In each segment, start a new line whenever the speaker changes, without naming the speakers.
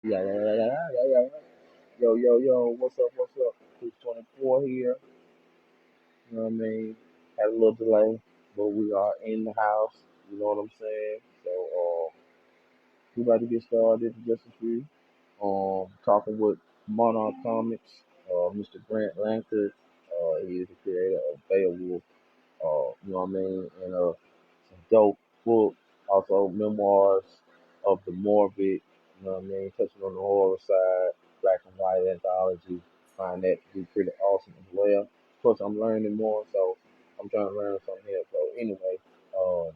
Yeah, yeah, yeah, yeah, yeah, yeah. Yo, what's up, what's up? 624 here, you know what I mean? Had a little delay, but we are in the house, you know what I'm saying? So, we about to get started in just a few. Talking with Monarch Comics, Mr. Grant Lankard, he is the creator of Beowulf, you know what I mean? And some dope book, also memoirs of the morbid, you know what I mean? Touching on the horror side, black and white anthology. Find that to be pretty awesome as well. Of course, I'm learning more, so I'm trying to learn something here. So anyway, um,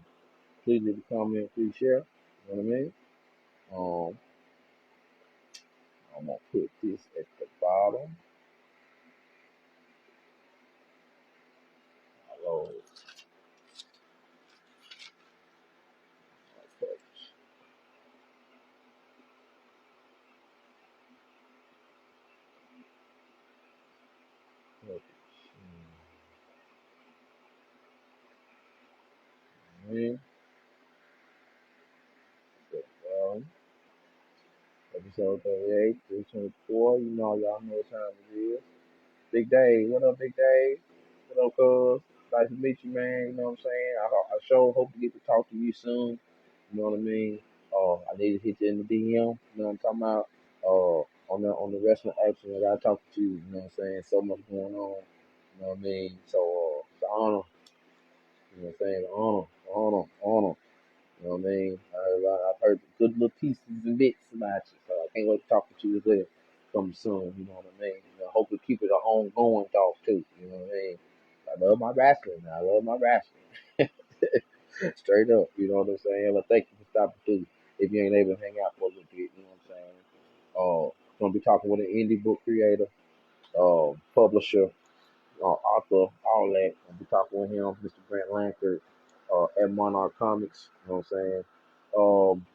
please leave a comment, please share. You know what I mean? Um, I'm gonna put this at the bottom. Hello, okay. Man, um, episode 38, 324. You know, y'all know what time it is. Big Dave, what up, Big Dave? What up, cuz? Nice to meet you, man. You know what I'm saying? I sure hope to get to talk to you soon. You know what I mean? I need to hit you in the DM. You know what I'm talking about? On the wrestling action that I talk to you. You know what I'm saying? So much going on. You know what I mean? So, it's an honor. You know what I'm saying? Honor. You know what I mean? I've heard good little pieces and bits about you, so I can't wait to talk to you as well. Come soon, you know what I mean? You know, hopefully keep it an ongoing talk too. You know what I mean? I love my wrestling. I love my wrestling. Straight up, you know what I'm saying? But thank you for stopping through. If you ain't able to hang out for a little bit, you know what I'm saying? Gonna be talking with an indie book creator, publisher, author, all that. I'll be talking with him, Mr. Grant Lankard, at Monarch Comics. You know what I'm saying?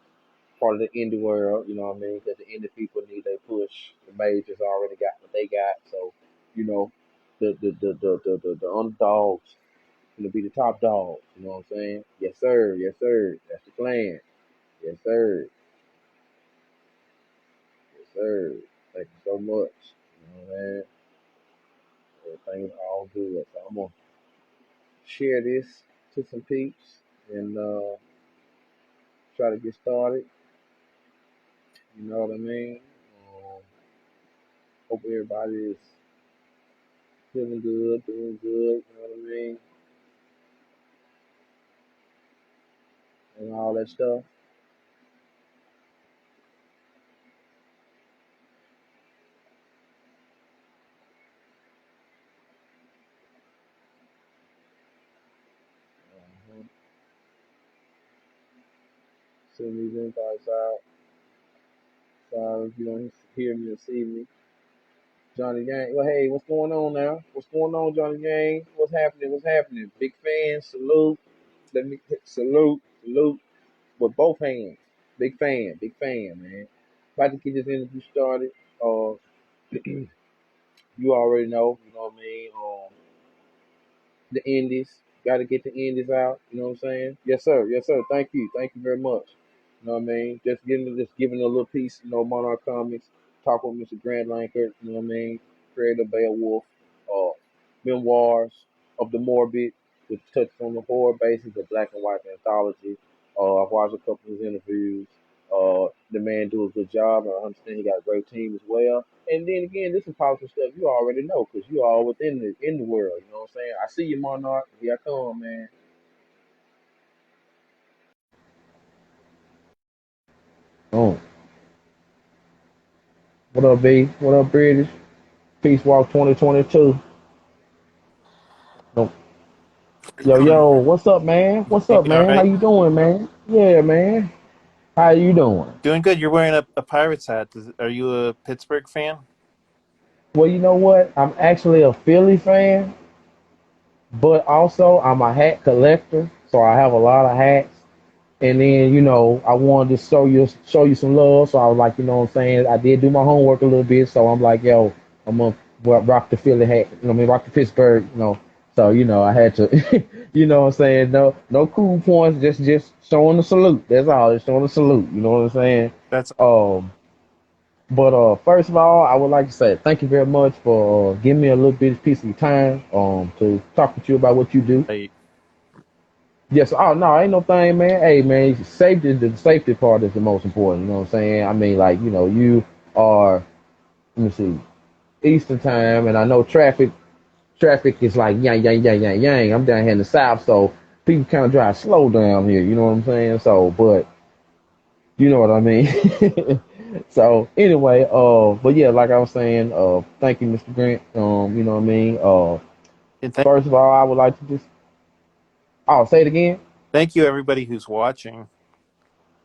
Part of the indie world. You know what I mean? Because the indie people need their push. The majors already got what they got, so you know the underdogs gonna be the top dogs. You know what I'm saying? Yes, sir. Yes, sir. That's the plan. Yes, sir. Yes, sir. Thank you so much. You know what I mean? Everything's all good. So I'm gonna share this to some peeps and try to get started. You know what I mean? Um, Hope everybody is feeling good, doing good. You know what I mean? And all that stuff. Uh-huh. Send these invites out. Sorry if you don't hear me or see me. Johnny Gang. Well, hey, what's going on now? What's going on, Johnny Gang? What's happening? What's happening? Big fan, salute. Let me salute with both hands. Big fan, man. About to get this interview started. Uh, you already know what I mean. The indies. Got to get the indies out. You know what I'm saying? Yes, sir. Yes, sir. Thank you very much. You know what I mean? Just giving a little piece. You know, Monarch Comics. Talk with Mr. Grant Lankard. You know what I mean? Creator Beowulf. Uh, Memoirs of the Morbid, which touches on the horror basis of black and white anthology. I've watched a couple of his interviews. The man do a good job. I understand he got a great team as well. And then again, this is positive stuff you already know because you all within the world. You know what I'm saying? I see you, Monarch. Here I come, man. Oh, what up, B? What up, British? Peace Walk 2022. No. Yo, what's up, man? What's
You
up,
all
man? How
right?
you doing, man? Yeah, man. How you doing?
Doing good. You're wearing a Pirates hat. Are you a Pittsburgh fan?
Well, you know what? I'm actually a Philly fan, but also I'm a hat collector, so I have a lot of hats. And then, I wanted to show you some love. So I was like, you know what I'm saying? I did do my homework a little bit. So I'm like, yo, I'm gonna rock the Philly hat. You know what I mean? Rock the Pittsburgh. So, I had to, you know what I'm saying? No cool points, just showing the salute. That's all. Just showing the salute. You know what I'm saying?
That's
Um, But first of all, I would like to say thank you very much for giving me a little bit piece of your time to talk with you about what you do.
Like,
Yes. Oh no, ain't no thing, man. Hey, man, safety. The safety part is the most important. You know what I'm saying? I mean, like you are. Let me see. Eastern time, and I know traffic is like yang yang yang yang yang. I'm down here in the south, so people kind of drive slow down here. You know what I'm saying? So, but you know what I mean. So anyway, but yeah, like I was saying, thank you, Mr. Grant. You know what I mean.
and
First of all, I would like to just, oh, say it again.
thank you everybody who's watching.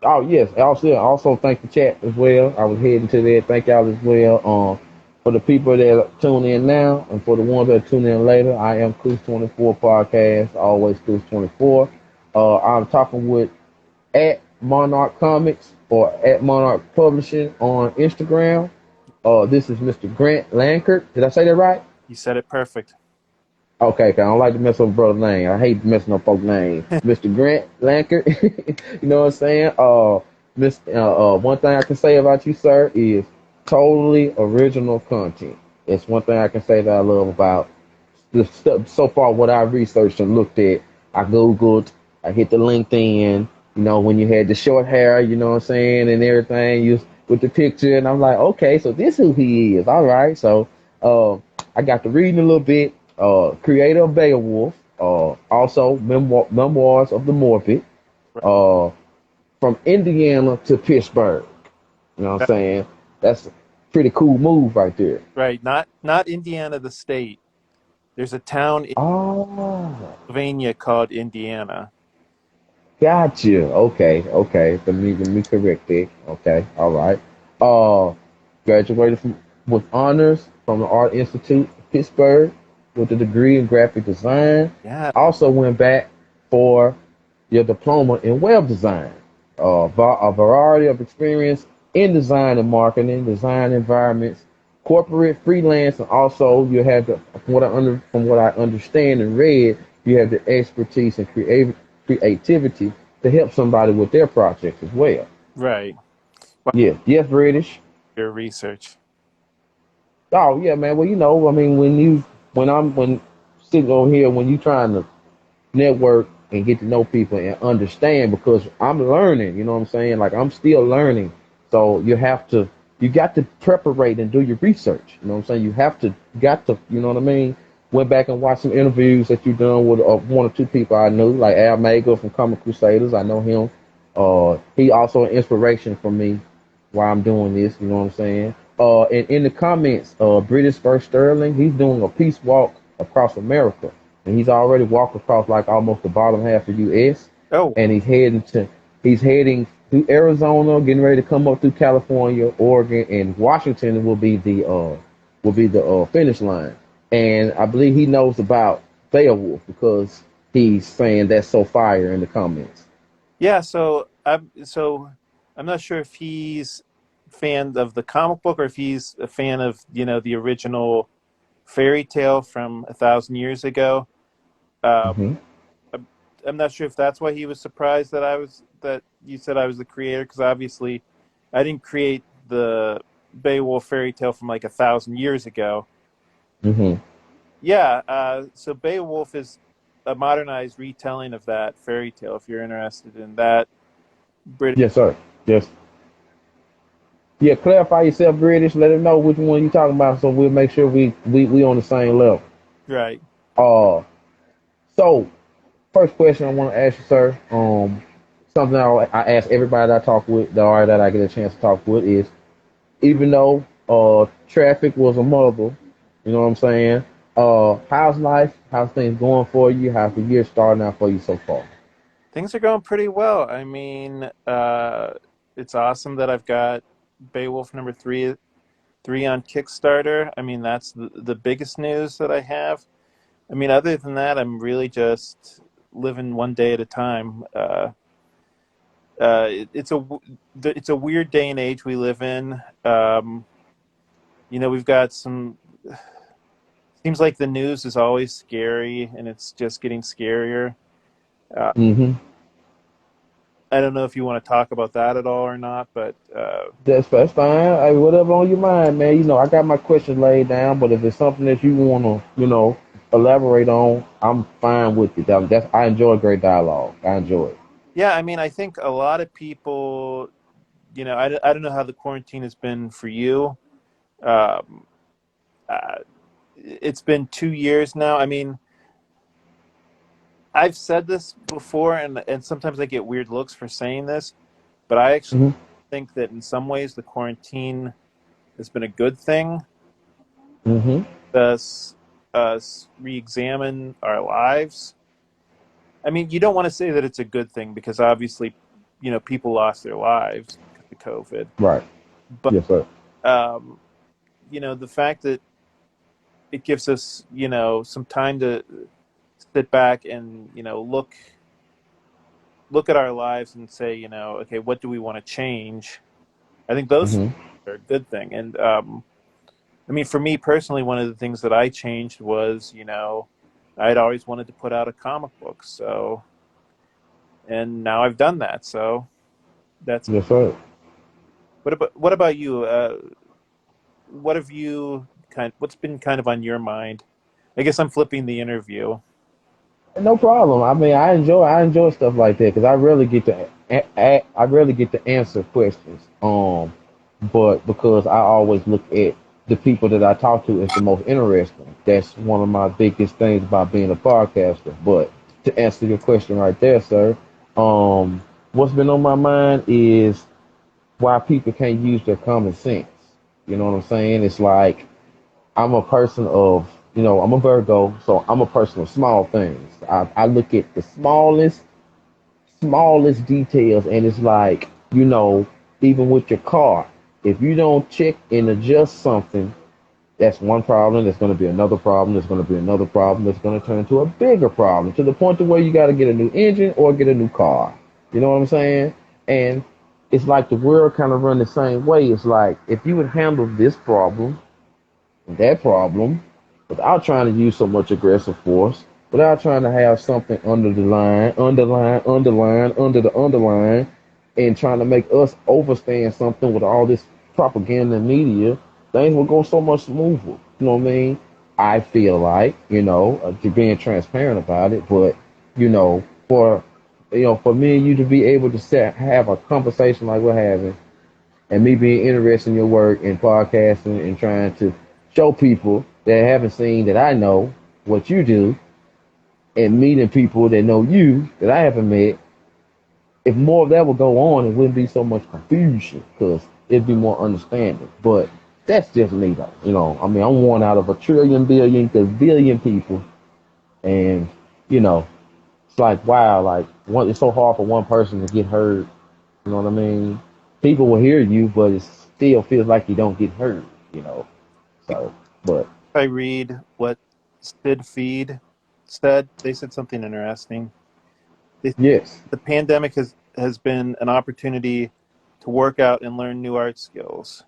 Oh yes, also thank the chat as well. I was heading to that. Thank y'all as well. For the people that tune in now and for the ones that tune in later, I am Coos 24 podcast, always Coos 24. I'm talking with at Monarch Comics or at Monarch Publishing on Instagram. This is Mr. Grant Lankard. Did I say that right?
You said it perfect.
Okay, 'cause I don't like to mess up brother's name. I hate messing up folks' names. Mr. Grant Lankard. You know what I'm saying? One thing I can say about you, sir, is totally original content. It's one thing I can say that I love about the stuff so far. What I researched and looked at, I googled, I hit the LinkedIn. You know, when you had the short hair, you know what I'm saying, and everything, you with the picture, and I'm like, okay, so this is who he is. All right, so uh, I got to reading a little bit. Creator of Beowulf, also memoirs of the Morbid,
Right,
uh, from Indiana to Pittsburgh. You know what I'm
right,
saying? That's a pretty cool move right there.
right. Not Indiana the state. There's a town in
Oh,
Pennsylvania called Indiana.
gotcha. Okay. Let me correct it. Okay, all right. Uh, graduated with honors from the Art Institute of Pittsburgh with a degree in graphic design.
Yeah,
Also went back for your diploma in web design. A variety of experience in design and marketing, design environments, corporate, freelance, and also you have the from what I understand and read, you have the expertise and creativity to help somebody with their projects as well.
right. Well,
Yes, British.
your research.
Oh yeah, man. Well, I mean, when sitting over here, when you trying to network and get to know people and understand because I'm learning, you know what I'm saying? Like I'm still learning. So you got to preparate and do your research. You know what I'm saying? Got to, you know what I mean? Went back and watched some interviews that you've done with one or two people I knew, like Al Mega from Comic Crusaders. I know him. He also an inspiration for me while I'm doing this, you know what I'm saying? And in the comments, British First Sterling, he's doing a peace walk across America and he's already walked across like almost the bottom half of U.S.
Oh,
and he's heading through Arizona, getting ready to come up through California, Oregon, and Washington will be the finish line. And I believe he knows about Beowulf because he's saying that's so fire in the comments.
yeah. So I'm not sure if he's a fan of the comic book or if he's a fan of the original fairy tale from 1,000 years ago. Um,
Hmm.
I'm, I'm not sure if that's why he was surprised that you said I was the creator because obviously I didn't create the Beowulf fairy tale from like 1,000 years ago.
Hmm.
Yeah, so Beowulf is a modernized retelling of that fairy tale. If you're interested in that, British.
Yes, sir. Yes. Yeah, clarify yourself, British. Let them know which one you talking about, so we'll make sure we on the same level.
Right.
Uh, so first question I want to ask you, sir. Something I ask everybody that I talk with, or that I get a chance to talk with, is even though traffic was a mother, you know what I'm saying? How's life? How's things going for you? How's the year starting out for you so far?
Things are going pretty well. I mean, it's awesome that I've got Beowulf number three on Kickstarter. I mean, that's the biggest news that I have. I mean, other than that, I'm really just living one day at a time. It's a weird day and age we live in. We've got some. Seems like the news is always scary, and it's just getting scarier. Uh,
Mm-hmm.
I don't know if you want to talk about that at all or not, but
That's fine. Hey, whatever on your mind, man. I got my questions laid down, but if it's something that you wanna, elaborate on, I'm fine with it. I enjoy great dialogue. I enjoy it.
yeah, I mean, I think a lot of people, I don't know how the quarantine has been for you. Um, uh, it's been 2 years now. I mean, I've said this before, and sometimes I get weird looks for saying this, but I actually
Hmm.
think that in some ways the quarantine has been a good thing.
Hmm.
Us re-examine our lives. I mean, you don't want to say that it's a good thing because obviously, people lost their lives because of COVID.
Right.
But
Yes, sir.
um, the fact that it gives us, some time to sit back and look at our lives and say, okay, what do we want to change? I think those
Hmm.
are a good thing. And I mean, for me personally, one of the things that I changed was, I'd always wanted to put out a comic book. So, and now I've done that. So that's
Yes, sir.
what about you? What's been kind of on your mind? I guess I'm flipping the interview.
No problem. I mean, I enjoy stuff like that because I rarely get to answer questions. But because I always look at the people that I talk to as the most interesting. That's one of my biggest things about being a podcaster. But to answer your question right there, sir, um, what's been on my mind is why people can't use their common sense. You know what I'm saying? It's like I'm a person of, I'm a Virgo, so I'm a person of small things. I look at the smallest details, and it's like, even with your car, if you don't check and adjust something, that's one problem. There's going to be another problem. There's going to be another problem. That's going to turn into a bigger problem to the point to where you got to get a new engine or get a new car. You know what I'm saying? And it's like the world kind of run the same way. It's like if you would handle this problem that problem without trying to use so much aggressive force, without trying to have something under the line, under the underline, and trying to make us overstand something with all this propaganda and media, things will go so much smoother. You know what I mean? I feel like, to being transparent about it, but, for for me and you to be able to have a conversation like we're having, and me being interested in your work and podcasting and trying to show people that haven't seen that I know what you do, and meeting people that know you that I haven't met. If more of that would go on, it wouldn't be so much confusion because it'd be more understanding. But that's just me, though. I mean, I'm one out of a trillion, billion, gazillion people, and you know, it's like wow, like it's so hard for one person to get heard. You know what I mean? People will hear you, but it still feels like you don't get heard. You know. So, but
I read what Sid Feed said. They said something interesting. They said
yes.
the pandemic has been an opportunity to work out and learn new art skills,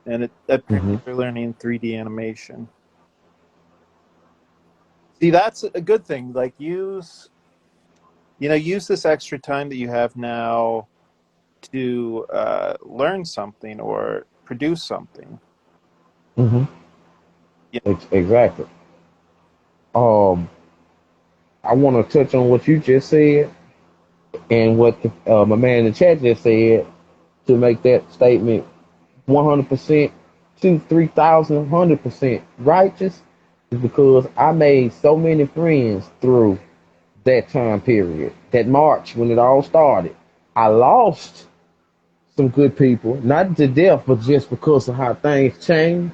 and apparently
Hmm.
they're learning 3D animation. See, that's a good thing. Like use this extra time that you have now to learn something or produce something.
Hmm.
Yeah.
Exactly. Um, I want to touch on what you just said and what my man in the chat just said to make that statement 100% to 3,100% righteous is because I made so many friends through that time period, that March when it all started. I lost some good people, not to death, but just because of how things change.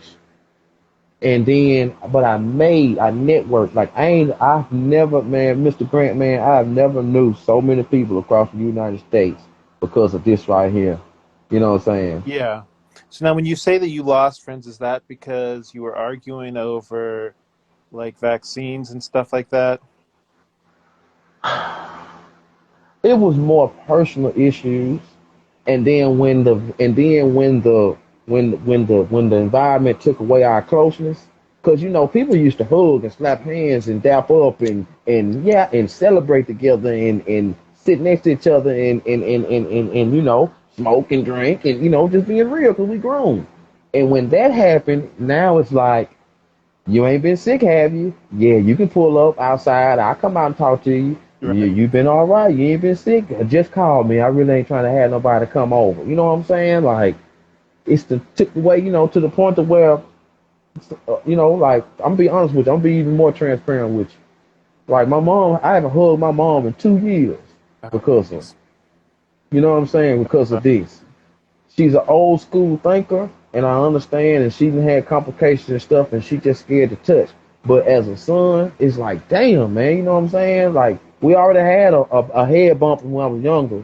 And then, but I networked. Like I've never, man, Mr. Grant, man, I've never knew so many people across the United States because of this right here. You know what I'm
Yeah. So now, when you say that you lost friends, is that because you were arguing over like vaccines and stuff like that?
saying? It was more personal issues, and then when the environment took away our closeness, because people used to hug and slap hands and dap up and yeah and celebrate together and sit next to each other and smoke and drink and just being real because we grown. And when that happened, now it's like you ain't been sick, have you? Yeah, you can pull up outside. I'll come out and talk to you.
Right.
You been all right. You ain't been sick. Just call me. I really ain't trying to have nobody come over. You know what I'm saying? Like it's the took away, to the point of where, like I'm gonna be honest with you. I'm gonna be even more transparent with you. Like my mom, I haven't hugged my mom in 2 years
Oh,
because of,
jeez.
you know what I'm saying? Because of this. She's an old school thinker, and I understand, and she done had complications and stuff, and she just scared to touch. But as a son, it's like, damn, man, you know what I'm saying? Like we already had a head bump when I was younger.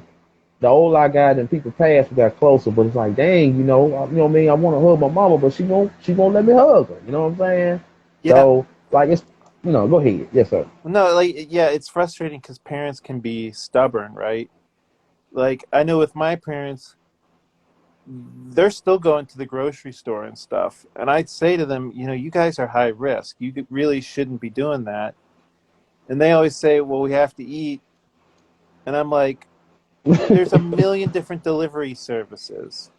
The older I got and people passed, we got closer. But it's like, dang, what I mean? I want to hug my mama, but she won't let me hug her. You know what I'm saying?
Yeah.
So like it's, go ahead, yes sir.
No, like, yeah, it's frustrating because parents can be stubborn, right? Like, I know with my parents, they're still going to the grocery store and stuff. And I'd say to them, you guys are high risk. You really shouldn't be doing that. And they always say, well, we have to eat. And I'm like, there's a million different delivery services.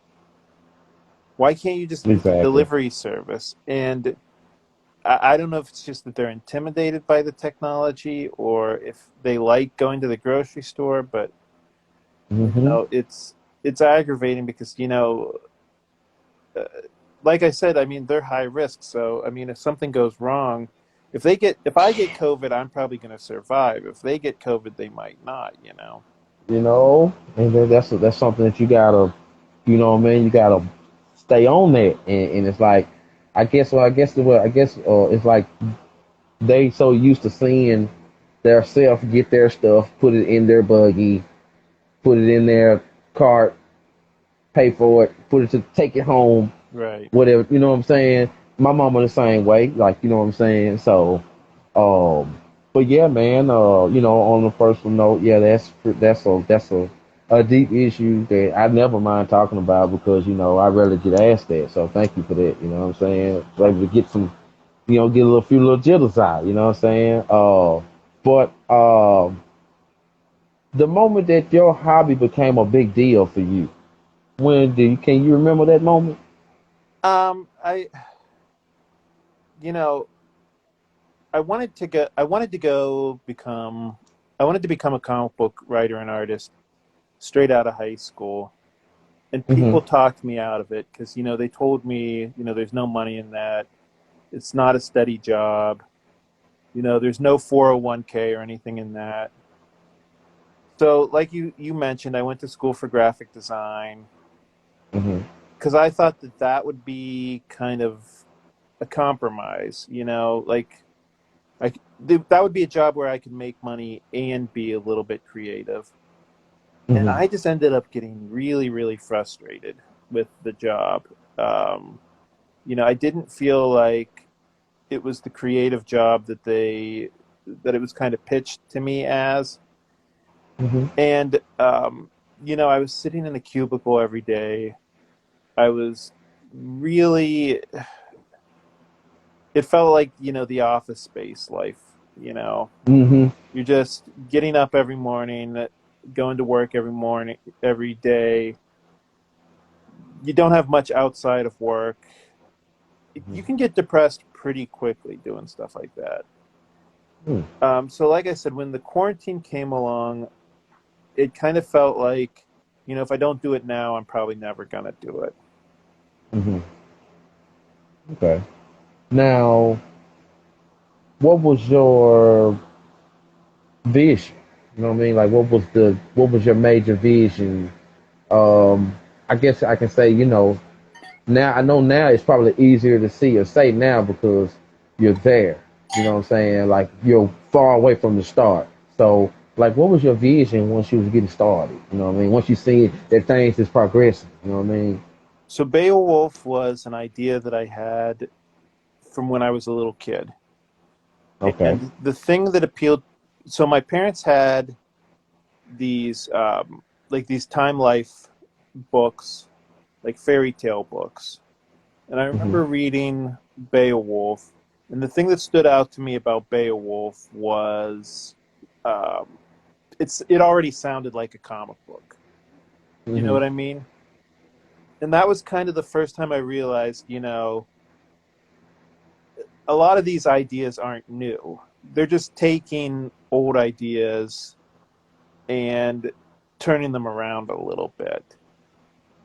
Why can't you just get the
Exactly.
delivery service? And I don't know if it's just that they're intimidated by the technology or if they like going to the grocery store, but
Hmm.
it's aggravating because uh, like I said, I mean they're high risk. So I mean, if something goes wrong, if I get COVID, I'm probably going to survive. If they get COVID, they might not.
And then that's something that you gotta, what I mean, you gotta stay on that, and it's like, it's like they so used to seeing their self get their stuff, put it in their buggy, put it in their cart, pay for it, put it to take it home,
Right.
whatever. You know what I'm saying? My mama the same way, like you know what I'm saying. So, um, but yeah, man. On the personal note, yeah, that's a deep issue that I never mind talking about because I rarely get asked that. So thank you for that. You know what I'm saying? So able to get some, get a little few little jitters out. You know what I'm saying? But the moment that your hobby became a big deal for you, can you remember that moment?
I you know I wanted to become a comic book writer and artist straight out of high school. And
Hmm.
people talked me out of it because they told me there's no money in that. It's not a steady job. There's no 401k or anything in that. So like you mentioned, I went to school for graphic design
Hmm.
because I thought that that would be kind of a compromise. Like that would be a job where I could make money and be a little bit creative. And
Hmm.
I just ended up getting really, really frustrated with the job. Um, I didn't feel like it was the creative job that it was kind of pitched to me as.
Hmm.
And I was sitting in a cubicle every day. I was really it felt like, the office space life, you know.
Hmm.
You're just getting up every morning, going to work every morning, every day. You don't have much outside of work. You can get depressed pretty quickly doing stuff like that.
Hmm.
So like I said, when the quarantine came along, it kind of felt like, if I don't do it now, I'm probably never gonna do it.
Hmm. Okay. Now, what was your vision? You know what I mean? Like, what was your major vision? Um, I guess I can say, now I know now it's probably easier to see or say now because you're there. You know what I'm saying? Like you're far away from the start. So, like, what was your vision once you was getting started? You know what I mean? Once you see that things is progressing. You know what I mean?
So Beowulf was an idea that I had from when I was a little kid.
Okay.
And the thing that appealed, so my parents had these like these time life books, like fairy tale books. And I
Mhm.
remember reading Beowulf, and the thing that stood out to me about Beowulf was um, it already sounded like a comic book. You know
Hmm.
what I mean? And that was kind of the first time I realized, a lot of these ideas aren't new. They're just taking old ideas and turning them around a little bit.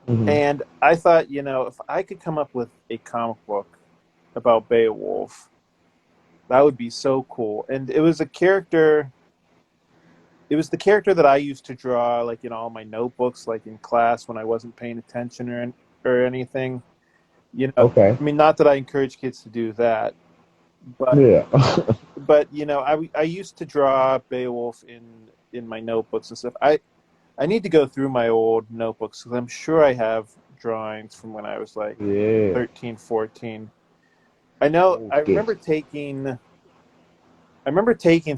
Hmm.
And I thought, if I could come up with a comic book about Beowulf, that would be so cool. And it was the character that I used to draw like in all my notebooks, like in class when I wasn't paying attention or anything.
Okay.
I mean, not that I encourage kids to do that, but
Yeah.
I used to draw Beowulf in my notebooks and stuff. I need to go through my old notebooks because I'm sure I have drawings from when I was like
Yeah.
13, 14. I know
Oh,
I
sketch.
remember taking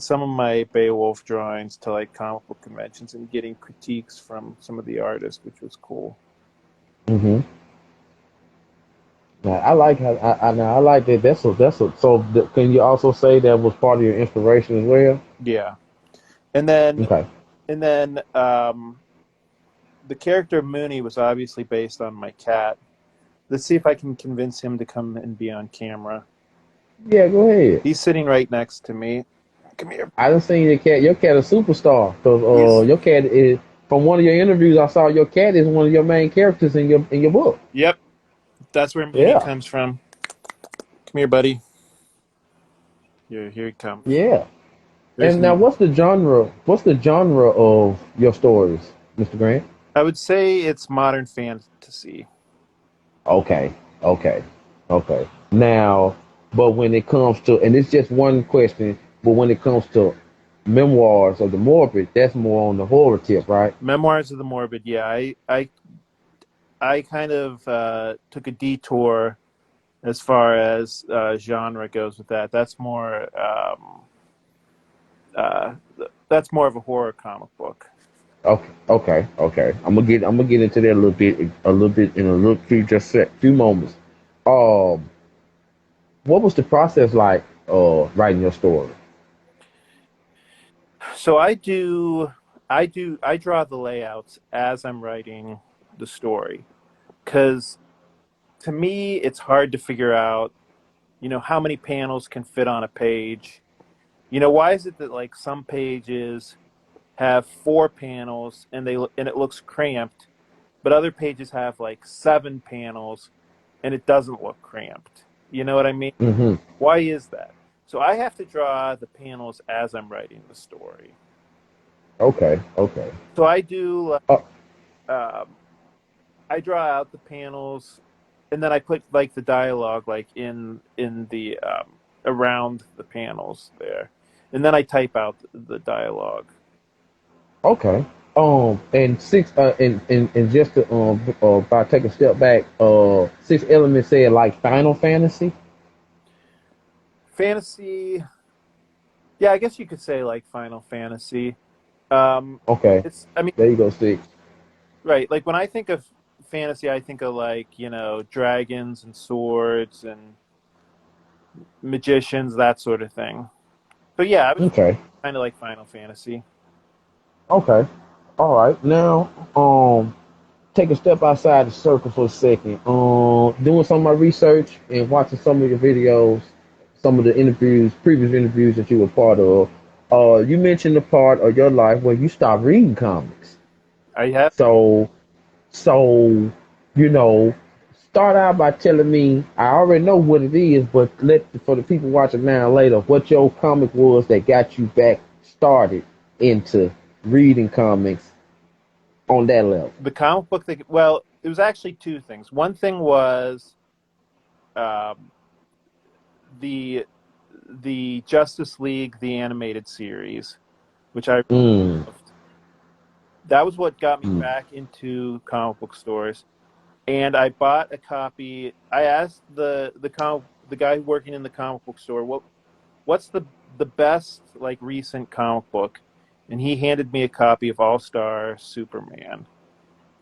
some of my Beowulf drawings to like comic book conventions and getting critiques from some of the artists, which was cool.
Hmm. Now, I like how now I like that. Can you also say that was part of your inspiration as well?
Yeah. And then
Okay.
and then the character Mooney was obviously based on my cat. Let's see if I can convince him to come and be on camera.
Yeah, go ahead.
He's sitting right next to me. Come here.
I done seen your cat. Your cat a superstar. Cause
He's
your cat is from one of your interviews. I saw your cat is one of your main characters in your book.
Yep, that's where Mooney
Yeah,
comes from. Come here, buddy. Here he comes.
yeah.
There's
And now,
Mooney.
what's the genre? What's the genre of your stories, Mr. Grant?
I would say it's modern fantasy.
Okay, okay, okay. Now, but when it comes to, and it's just one question, but when it comes to memoirs of the morbid, that's more on the horror tip, right?
Memoirs of the Morbid. Yeah, I kind of took a detour as far as genre goes with that. Uh, that's more of a horror comic book.
Okay, okay, okay. I'm gonna get into that a little bit in a little few moments. Um, what was the process like? Writing your story.
So I draw the layouts as I'm writing the story because to me it's hard to figure out, how many panels can fit on a page. Why is it that like some pages have 4 panels and it looks cramped, but other pages have like 7 panels and it doesn't look cramped? You know what I mean?
Mm-hmm.
Why is that? So I have to draw the panels as I'm writing the story.
Okay, okay.
So I do
Uh,
um, I draw out the panels, and then I put like the dialogue like in the around the panels there, and then I type out the dialogue.
okay. And six. And just to by take a step back. Six elements said like Final Fantasy.
Fantasy, yeah, I guess you could say like Final Fantasy. Um,
Okay,
it's I mean,
there you go, six.
right, like when I think of fantasy, I think of like dragons and swords and magicians, that sort of thing. But yeah, I was
Okay,
kind of like Final Fantasy.
okay. All right. Now, take a step outside the circle for a second. Doing some of my research and watching some of your videos, some of the interviews, previous interviews that you were part of. You mentioned the part of your life where you stopped reading comics.
I have.
So, so, you know, start out by telling me. I already know what it is, but let for the people watching now and later, what your comic was that got you back started into reading comics on that level.
The comic book that, well, it was actually two things. One thing was um, the the Justice League the animated series, which I
Mm,
loved. That was what got me
mm,
back into comic book stores, and I bought a copy. I asked the guy working in the comic book store what's the best like recent comic book, and he handed me a copy of All Star Superman.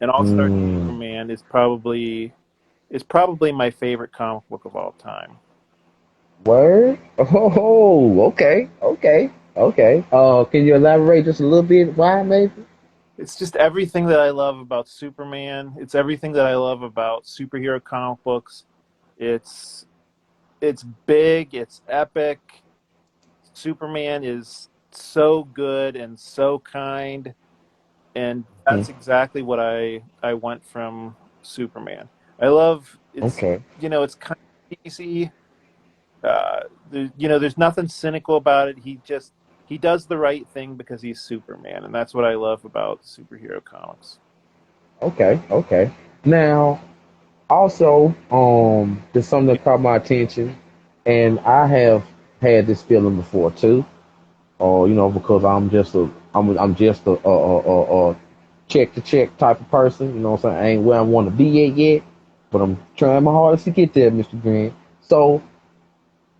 And All Star
mm.
Superman is probably my favorite comic book of all time.
Word? Oh, okay, okay. Okay. Can you elaborate just a little bit? Why, maybe?
It's just everything that I love about Superman. It's everything that I love about superhero comic books. It's it's big, it's epic. Superman is so good and so kind, and
Hmm.
that's exactly what I want from Superman. I love it's
Okay.
it's kind of easy. There's nothing cynical about it. He does the right thing because he's Superman, and that's what I love about superhero comics.
Okay. Okay. Now, also, there's something that caught my attention, and I have had this feeling before too. Or because I'm just a check to check type of person. You know what I'm saying? I ain't where I want to be at yet, but I'm trying my hardest to get there, Mr. Grant. So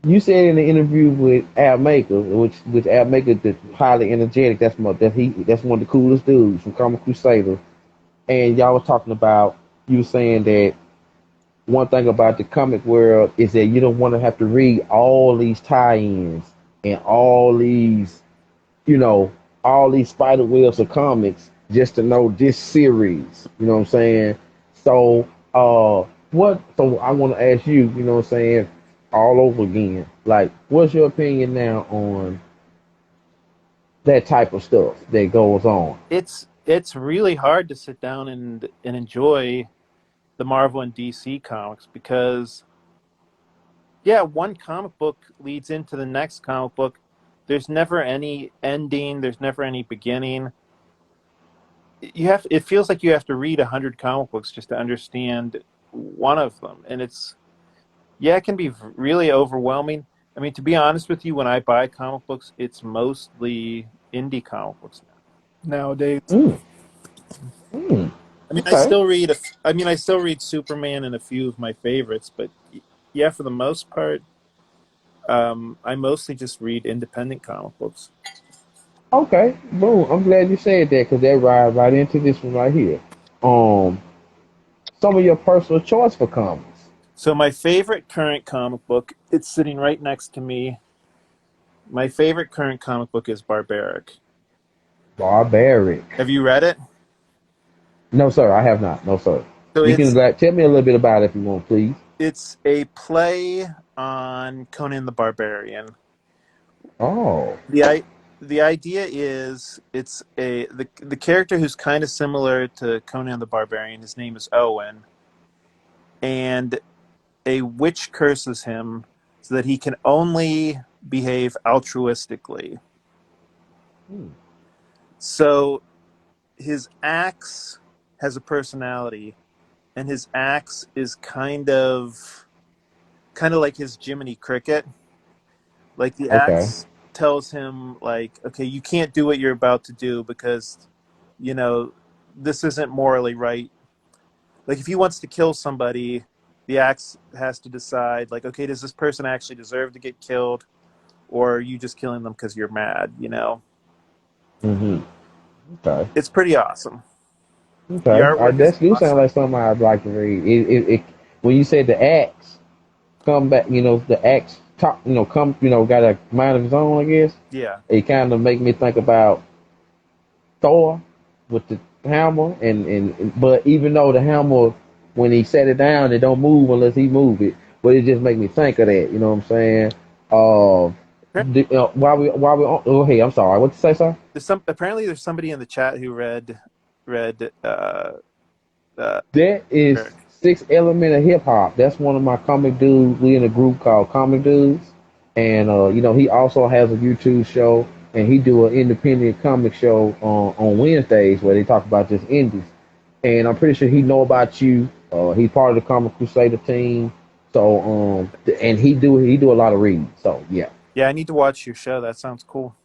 you said in the interview with Al Maker, which Al Maker is highly energetic. That's one of the coolest dudes from Comic Crusader. And y'all was talking about you saying that one thing about the comic world is that you don't want to have to read all these tie-ins and you know, all these spider webs of comics just to know this series. You know what I'm saying? So, so I want to ask you, you know what I'm saying, all over again. Like, what's your opinion now on that type of stuff that goes on?
It's really hard to sit down and enjoy the Marvel and DC comics because yeah, one comic book leads into the next comic book. There's never any ending, there's never any beginning. It feels like you have to read 100 comic books just to understand one of them, and it can be really overwhelming. I mean, to be honest with you, when I buy comic books, it's mostly indie comic books nowadays.
Mm, mm,
I mean,
okay,
I still read Superman and a few of my favorites, but yeah, for the most part, I mostly just read independent comic books.
okay, boom. I'm glad you said that because that right into this one right here. Um, some of your personal choice for comics.
So my favorite current comic book, it's sitting right next to me. My favorite current comic book is Barbaric.
Barbaric.
Have you read it?
No, sir, I have not. No, sir.
So
You can tell me a little bit about it if you want, please.
it's a play on Conan the Barbarian.
Oh,
The I the idea is the character who's kind of similar to Conan the Barbarian. His name is Owen, and a witch curses him so that he can only behave altruistically.
hmm,
So his axe has a personality, and his axe is kind of like his Jiminy Cricket. Like the
okay.
axe tells him, like, okay, you can't do what you're about to do because, you know, this isn't morally right. Like if he wants to kill somebody, the axe has to decide, like, okay, does this person actually deserve to get killed, or are you just killing them because you're mad?
Mm-hmm. Okay.
It's pretty awesome. The
Okay.
artwork is
That do sound
awesome.
like something I'd like to read. When you said the axe come back, the axe talk, got a mind of his own. I guess
Yeah.
it kind of make me think about Thor with the hammer, but even though the hammer, when he set it down, it don't move unless he move it. But it just make me think of that. You know what I'm saying? Uh, while we on, oh hey, I'm sorry. What you say, sir?
There's somebody in the chat who read uh
That is
Eric.
Six Element of Hip Hop. That's one of my comic dudes. We in a group called Comic Dudes, and he also has a YouTube show, and he do an independent comic show on Wednesdays where they talk about just indies. And I'm pretty sure he know about you. He's part of the Comic Crusader team. So and he do a lot of reading. So yeah.
Yeah, I need to watch your show. That sounds cool.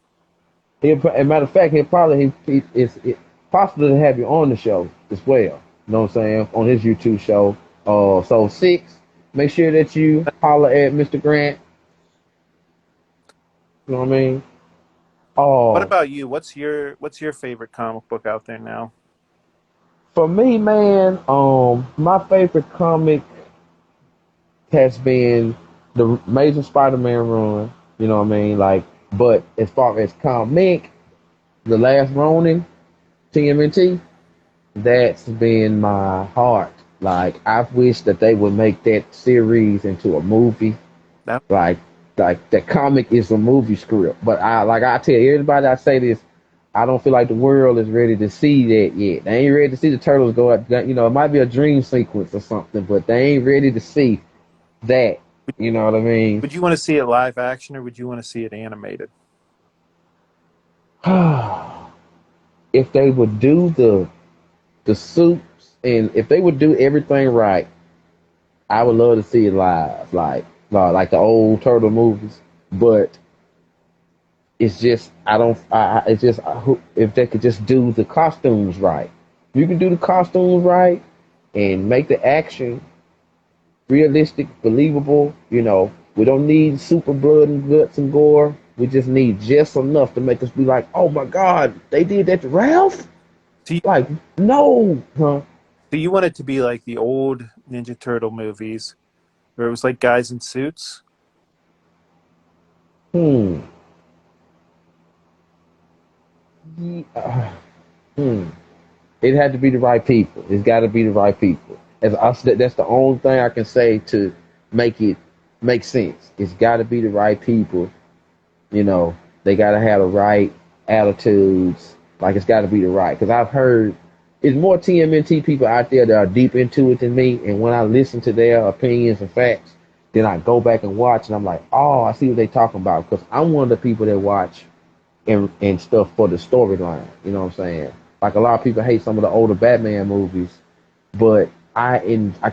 As a matter of fact, he'll probably it's possible to have you on the show as well. You know what I'm saying? On his YouTube show. So six, make sure that you holler at Mr. Grant. You know what I mean?
What
Oh,
about you? What's your favorite comic book out there now?
for me, man, my favorite comic has been the Amazing Spider-Man run. You know what I mean? Like But as far as comic, The Last Ronin, TMNT, that's been my heart. Like I wish that they would make that series into a movie.
That
Like the comic is a movie script. But I tell everybody I say this, I don't feel like the world is ready to see that yet. They ain't ready to see the turtles go up. You know, it might be a dream sequence or something, but they ain't ready to see that.
would,
You know what I mean?
would you want to see it live action or would you want to see it animated?
If they would do the suits and if they would do everything right, I would love to see it live, like the old turtle movies. But it's just I don't. It's just if they could just do the costumes right. You can do the costumes right and make the action realistic, believable. You know, we don't need super blood and guts and gore. We just need just enough to make us be like, oh my god, they did that to Ralph.
So you,
Like, no, huh?
so you want it to be like the old Ninja Turtle movies where it was like guys in suits?
Hmm. Hmm. It had to be the right people. It's got to be the right people. That's the only thing I can say to make it make sense. It's got to be the right people. You know, they got to have the right attitudes. Like it's got to be the right. Because I've heard it's more TMNT people out there that are deep into it than me. And when I listen to their opinions and facts, then I go back and watch, and I'm like, oh, I see what they're talking about. Because I'm one of the people that watch and stuff for the storyline. You know what I'm saying? Like a lot of people hate some of the older Batman movies, but I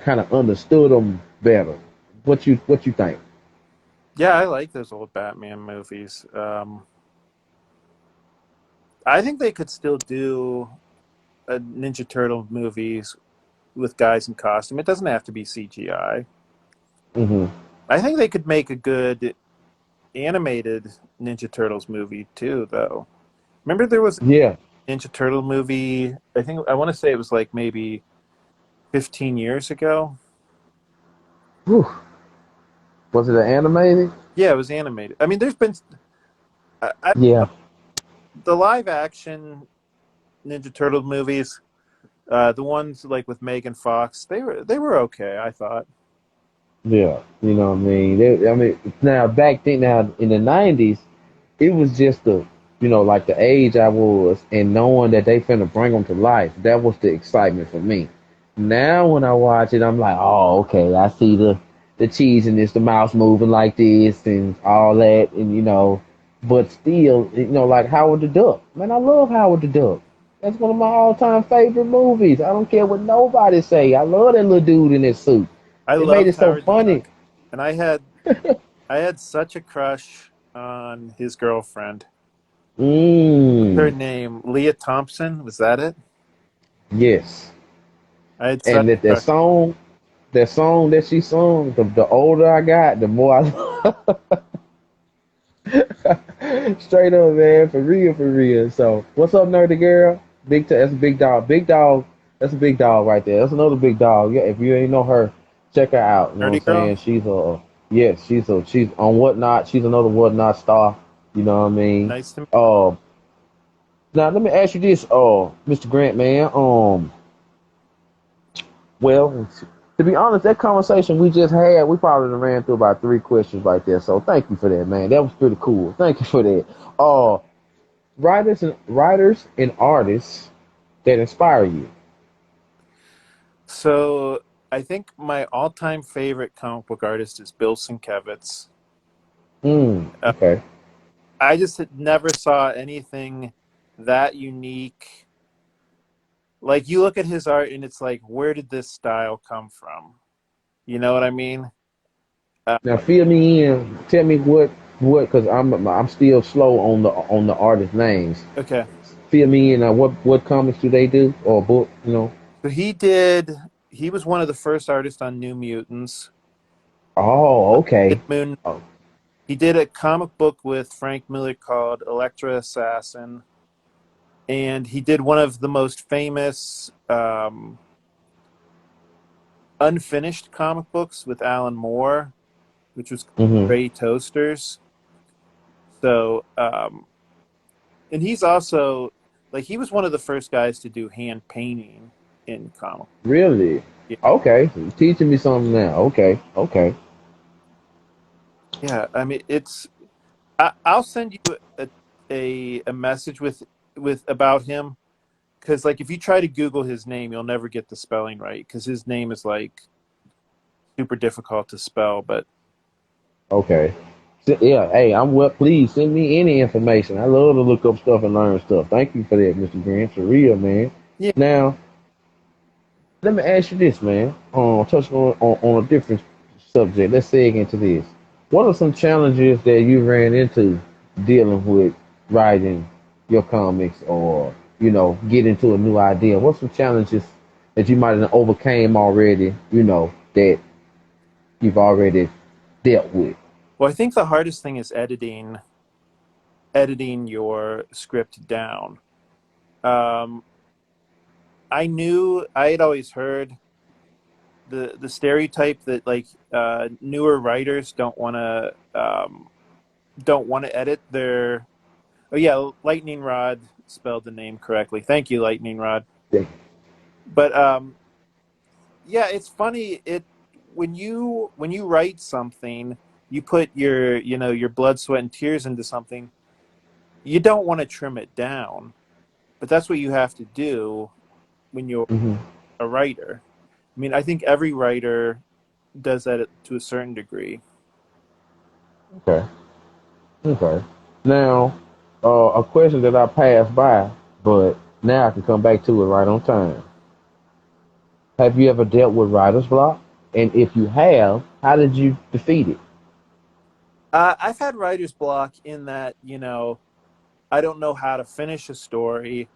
kind of understood them better. What you think?
Yeah, I like those old Batman movies. I think they could still do a Ninja Turtle movies with guys in costume. It doesn't have to be CGI.
Hmm.
I think they could make a good animated Ninja Turtles movie too, though. Remember there was
Yeah.
a Ninja Turtle movie, I think I want to say it was like maybe 15 years ago.
Whew. Was it an animated?
Yeah, it was animated. I mean, there's been I
Yeah.
the live action Ninja Turtle movies, the ones like with Megan Fox, they were okay, I thought.
Yeah. You know what I mean? I mean, now back then, now in the '90s, it was just like the age I was and knowing that they finna bring them to life. That was the excitement for me. Now when I watch it, I'm like, oh, okay, I see the cheese and this, the mouse moving like this and all that, and but still, like Howard the Duck. Man, I love Howard the Duck. That's one of my all-time favorite movies. I don't care what nobody say. I love that little dude in his suit.
I
It made
loved
it so
Howard the
funny.
Duck, and I had such a crush on his girlfriend. What's her
Mmm.
name? Leah Thompson, was that it?
Yes.
I had such
And that
a
that
crush.
song that song that she sung, the older I got, the more I straight up, man, for real, for real. So, what's up, nerdy girl? That's a big dog. Big dog. That's a big dog right there. That's another big dog. Yeah, if you ain't know her, check her out. You know what
Nerdy
I'm
girl.
saying? Yes, she's on Whatnot. She's another Whatnot star. You know what I mean?
Nice to meet.
Uh, Now let me ask you this, Mr. Grant, man. Well, to be honest, that conversation we just had, we probably ran through about three questions right there. So thank you for that, man. That was pretty cool. Thank you for that. Uh, writers and artists that inspire you.
So I think my all-time favorite comic book artist is Bill Sienkiewicz. Uh,
Okay.
I just never saw anything that unique. Like you look at his art and it's like, where did this style come from? You know what I mean? Uh,
Now fill me in. Tell me because I'm still slow on the artist names.
okay.
Fill me in. What comics do they do or book?
So he was one of the first artists on New Mutants.
Oh,
Did
okay.
Moon
Oh,
He did a comic book with Frank Miller called Elektra Assassin, and he did one of the most famous unfinished comic books with Alan Moore, which was
hmm.
Gray Toasters. So, and he's also like he was one of the first guys to do hand painting in comic.
Really?
Yeah,
Okay, so you're teaching me something now. Okay, okay,
yeah. I mean, it's. I'll send you a message with about him because like if you try to Google his name, you'll never get the spelling right because his name is like super difficult to spell. But
okay. Yeah, hey, I'm well. Please send me any information. I love to look up stuff and learn stuff. Thank you for that, Mr. Grant. For real, man.
yeah,
Now, let me ask you this, man. Touching on a different subject. Let's seg into this. What are some challenges that you ran into dealing with writing your comics or, get into a new idea? What's some challenges that you might have overcame already, that you've already dealt with?
well, I think the hardest thing is editing your script down. Um, I had always heard the stereotype that like newer writers don't want to edit their. Oh yeah, Lightning Rod spelled the name correctly. Thank you, Lightning Rod.
Yeah.
But yeah, it's funny. When you write something, you put your blood, sweat, and tears into something. You don't want to trim it down, but that's what you have to do when you're
Hmm.
a writer. I mean, I think every writer does that to a certain degree.
Okay. Okay. Now, a question that I passed by, but now I can come back to it right on time. Have you ever dealt with writer's block? And if you have, how did you defeat it?
I've had writer's block in that I don't know how to finish a story,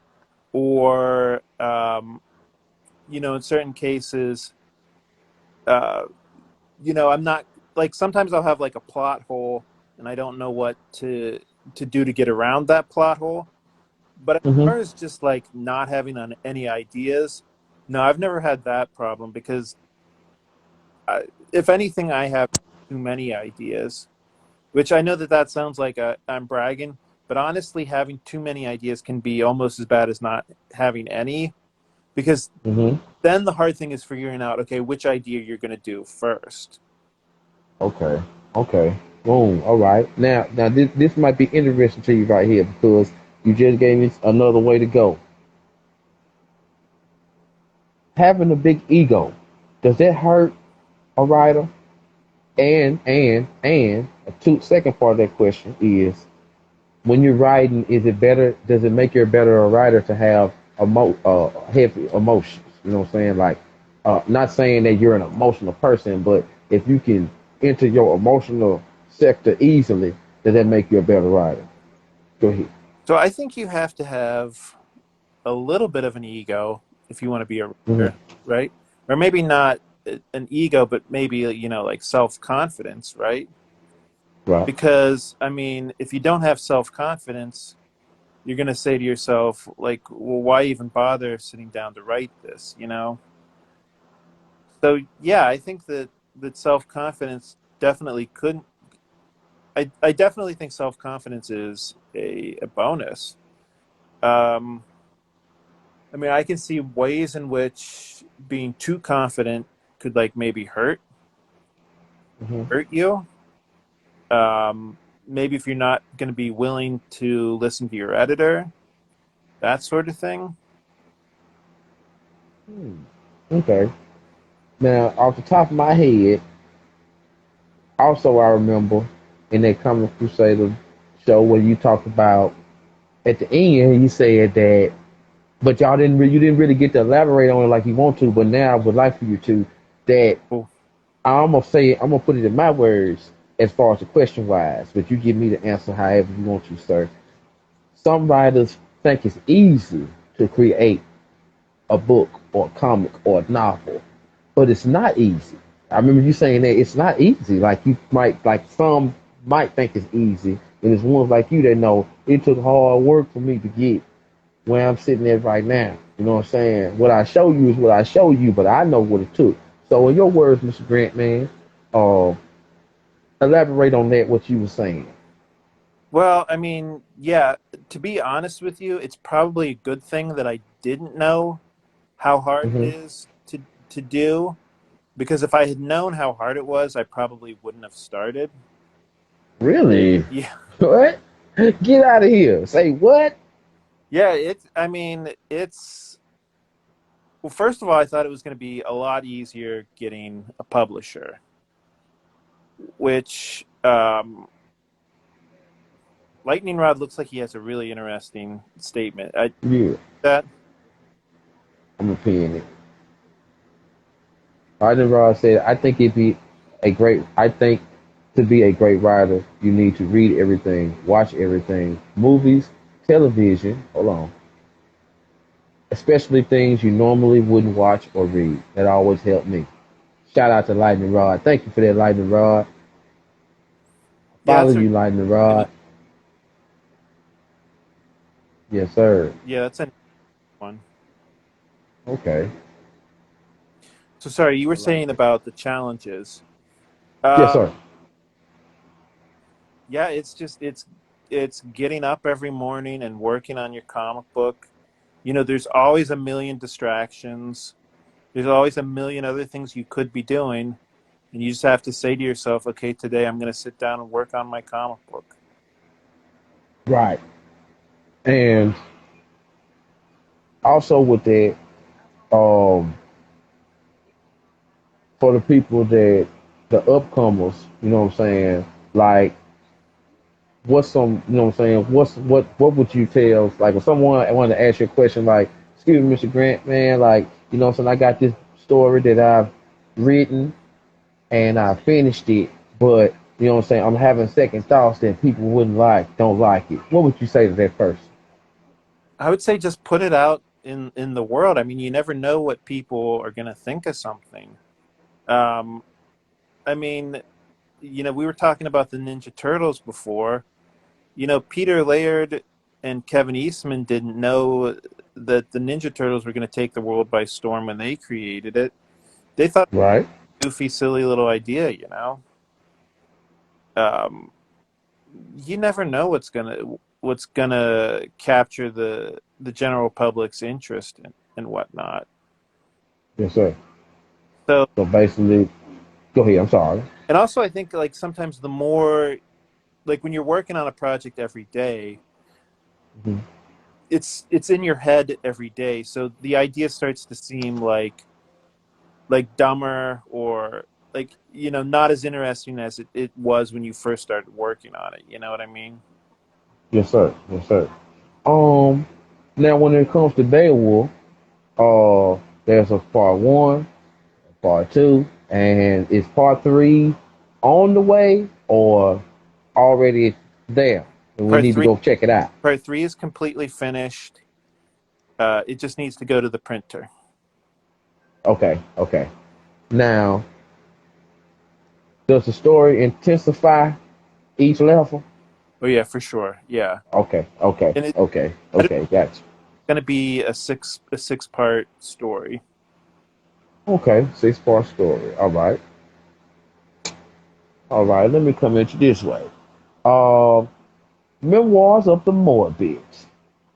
or in certain cases, uh, I'm not like sometimes I'll have like a plot hole, and I don't know what to do to get around that plot hole. But as
Hmm.
far as just like not having any ideas, no, I've never had that problem because if anything, I have too many ideas. Which I know that that sounds like I'm bragging, but honestly, having too many ideas can be almost as bad as not having any, because
Hmm.
then the hard thing is figuring out, okay, which idea you're going to do first.
Okay. Okay. Boom. All right. Now this might be interesting to you right here because you just gave me another way to go. Having a big ego, does that hurt a writer? And a second part of that question is when you're writing, is it better? Does it make you a better writer to have heavy emotions? You know what I'm saying? Like, not saying that you're an emotional person, but if you can enter your emotional sector easily, does that make you a better writer? Go ahead.
So I think you have to have a little bit of an ego if you want to be a
Hmm.
writer, right? Or maybe not an ego, but maybe, like self confidence, right?
Right.
Because, I mean, if you don't have self confidence, you're going to say to yourself, like, well, why even bother sitting down to write this, So yeah, I think that self confidence definitely couldn't. I definitely think self confidence is a bonus. Um, I mean, I can see ways in which being too confident could like maybe
Hmm.
hurt you. Maybe if you're not going to be willing to listen to your editor, that sort of thing.
Okay. Now, off the top of my head, also I remember in that Comic Crusader show where you talked about at the end, you said that but you didn't really get to elaborate on it like you want to. But now I would like for you to that
Oh,
I'm gonna put it in my words as far as the question wise, but you give me the answer however you want to, sir. Some writers think it's easy to create a book or a comic or a novel, but it's not easy. I remember you saying that it's not easy. Like you might like some might think it's easy, and it's ones like you that know it took hard work for me to get where I'm sitting at right now. You know what I'm saying? What I show you is what I show you, but I know what it took. So in your words, Mr. Grant, man, uh, elaborate on that what you were saying.
Well, I mean, yeah, to be honest with you, it's probably a good thing that I didn't know how hard it
Hmm.
is to do, because if I had known how hard it was, I probably wouldn't have started.
Really?
Yeah.
What? Get out of here. Say what?
Yeah, it's I mean, it's well, first of all, I thought it was going to be a lot easier getting a publisher, which Lightning Rod looks like he has a really interesting statement.
Yeah,
That
I'm opinion it. Arden Ross said, I think to be a great writer, you need to read everything, watch everything, movies, television, hold on, especially things you normally wouldn't watch or read. That always helped me. Shout out to Lightning Rod. Thank you for that, Lightning Rod.
yeah,
Follow
that's a
you, Lightning
really,
Rod. Yes, sir.
yeah, that's a one.
Okay.
So sorry, you were
I like
saying
it.
about the challenges.
Yes,
Um,
sir.
yeah, it's getting up every morning and working on your comic book. You know, there's always a million distractions. There's always a million other things you could be doing, and you just have to say to yourself, "Okay, today I'm going to sit down and work on my comic book."
Right. And also with that, um, for the people that the upcomers, you know what I'm saying? Like, what's some, you know what I'm saying? What would you tell? Like, if someone wanted to ask you a question, like, excuse me, Mr. Grant, man, like, you know what I'm saying? I got this story that I've written and I finished it, but you know what I'm saying? I'm having second thoughts that people don't like it. What would you say to that person?
I would say just put it out in the world. I mean, you never know what people are going to think of something. Um, I mean, we were talking about the Ninja Turtles before. Peter Laird and Kevin Eastman didn't know that the Ninja Turtles were going to take the world by storm when they created it. They thought
Right?
it was a goofy, silly little idea. Um, you never know what's gonna capture the general public's interest and whatnot.
Yes, sir.
So,
So basically, go ahead. I'm sorry.
and also I think like sometimes the more like when you're working on a project every day,
Mhm.
it's in your head every day. So the idea starts to seem like dumber or like not as interesting as it was when you first started working on it. You know what I mean?
Yes, sir. Yes, sir. Um, Now when it comes to Beowulf, there's a part one, part two, and is part three on the way or already there? And we
Part
need to
three
go check it out.
part three is completely finished. It just needs to go to the printer.
Okay, okay. Now, does the story intensify each level?
Oh yeah, for sure. Yeah,
Okay, okay,
and
okay,
it's
okay, gotcha.
going to be a six part story.
Okay, 6 part story. All right. Let me come at you this way. Uh, Memoirs of the Morbids,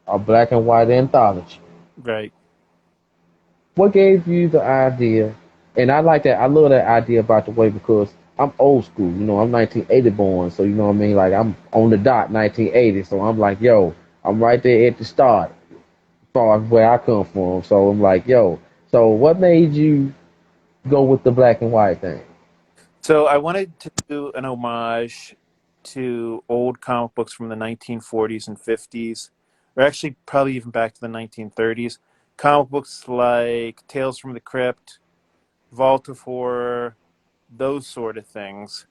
a black and white anthology.
Right.
What gave you the idea? And I like that. I love that idea about the way because I'm old school. You know, I'm 1980 born, so you know what I mean. Like I'm on the dot 1980, so I'm like, yo, I'm right there at the start, as far as where I come from. So I'm like, yo. So what made you go with the black and white thing?
So I wanted to do an homage to old comic books from the 1940s and 50s, or actually probably even back to the 1930s. Comic books like Tales from the Crypt, Vault of Horror, those sort of things.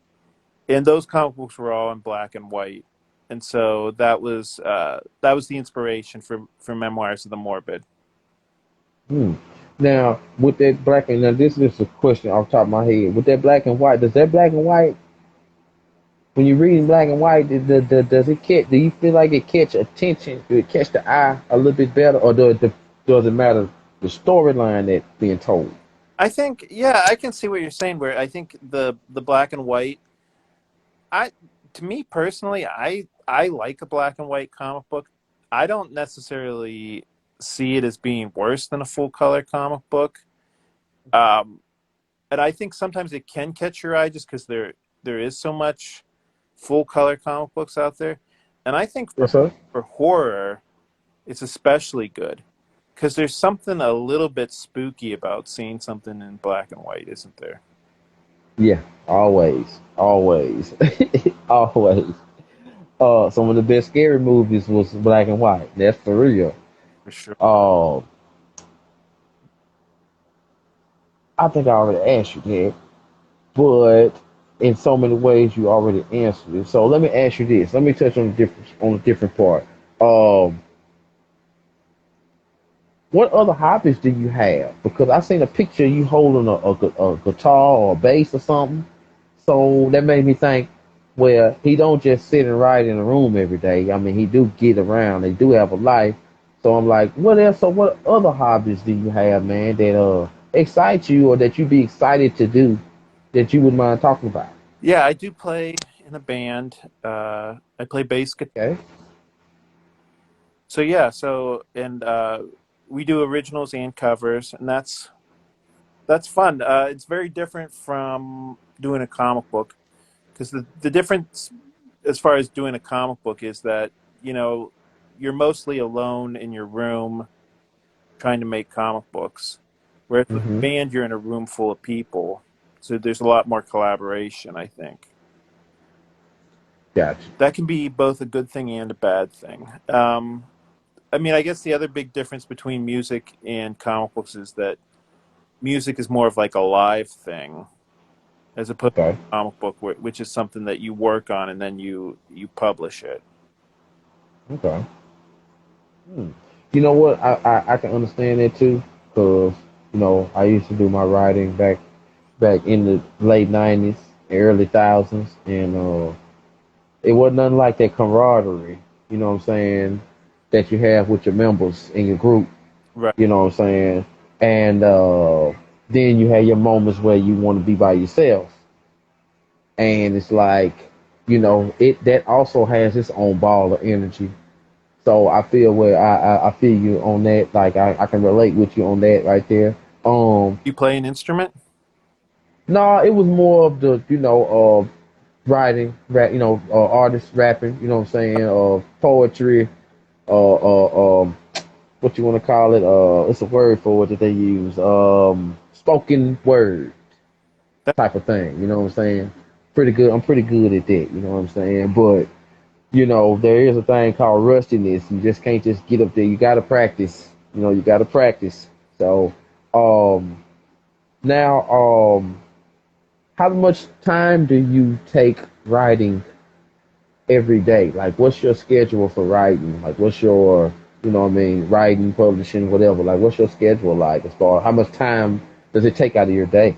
And those comic books were all in black and white. And so that was the inspiration for Memoirs of the Morbid.
Hmm. Now, with that black and now this is a question off the top of my head. With that black and white, does that black and white when you're reading black and white, does it catch? Do you feel like it catch attention? Do it catch the eye a little bit better, or does it matter the storyline that's being told?
I think, yeah, I can see what you're saying. Where I think the black and white, I to me personally, I like a black and white comic book. I don't necessarily see it as being worse than a full color comic book. Um, and I think sometimes it can catch your eye just because there is so much full color comic books out there. And I think
Yes, sir.
for horror, it's especially good because there's something a little bit spooky about seeing something in black and white, isn't there?
Yeah, always, always, always. Some of the best scary movies was black and white. That's for real.
For sure.
Uh, I think I already asked you that, but in so many ways you already answered it. So let me ask you this. Let me touch on a different part. Um, what other hobbies do you have? Because I seen a picture of you holding a guitar or a bass or something. So that made me think, well, he don't just sit and write in a room every day. I mean, he do get around. They do have a life. So I'm like, what else? So what other hobbies do you have, man, that excite you or that you be excited to do that you would mind talking about?
Yeah, I do play in a band. I play bass guitar.
Okay.
So yeah, so and we do originals and covers, and that's fun. It's very different from doing a comic book because the difference as far as doing a comic book is that you know you're mostly alone in your room trying to make comic books, whereas with a
Mm-hmm.
band you're in a room full of people, so there's a lot more collaboration. I think
Gotcha.
that can be both a good thing and a bad thing. I mean, I guess the other big difference between music and comic books is that music is more of like a live thing as opposed
Okay.
to a comic book, which is something that you work on and then you publish it.
Okay. Hmm. You know what? I can understand that too, because I used to do my writing back in the late '90s, early thousands, and it wasn't nothing like that camaraderie. You know what I'm saying? That you have with your members in your group.
Right.
You know what I'm saying? And then you have your moments where you want to be by yourself, and it's like, it that also has its own ball of energy. So I feel where I feel you on that. Like I can relate with you on that right there.
You play an instrument?
No, it was more of the writing, artists rapping. You know what I'm saying? Poetry. What you want to call it? It's a word for it that they use. Spoken word
That,
type of thing. You know what I'm saying? Pretty good. I'm pretty good at that. You know what I'm saying? But there is a thing called rustiness. You just can't just get up there. You got to practice. You got to practice. So, um, now, how much time do you take writing every day? Like, what's your schedule for writing? Like, what's your, what I mean, writing, publishing, whatever. Like, what's your schedule like as far how much time does it take out of your day?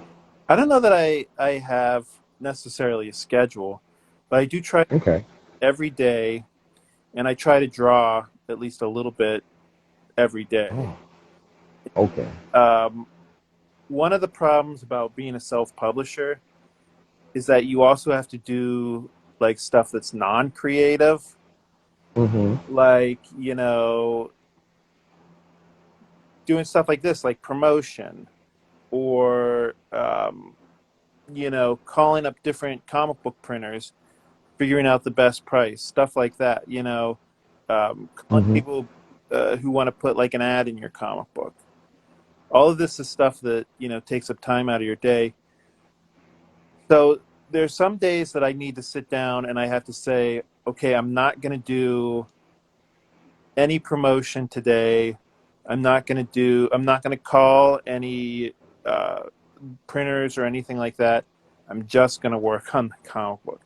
I don't know that I have necessarily a schedule, but I do try
Okay.
every day, and I try to draw at least a little bit every day.
Oh, okay.
Um, One of the problems about being a self-publisher is that you also have to do like stuff that's non-creative,
Mm-hmm.
like doing stuff like this, like promotion, or calling up different comic book printers, figuring out the best price, stuff like that. Calling
Mm-hmm.
people who want to put like an ad in your comic book. All of this is stuff that takes up time out of your day. So there's some days that I need to sit down and I have to say, okay, I'm not going to do any promotion today. I'm not going to call any uh, printers or anything like that. I'm just going to work on the comic book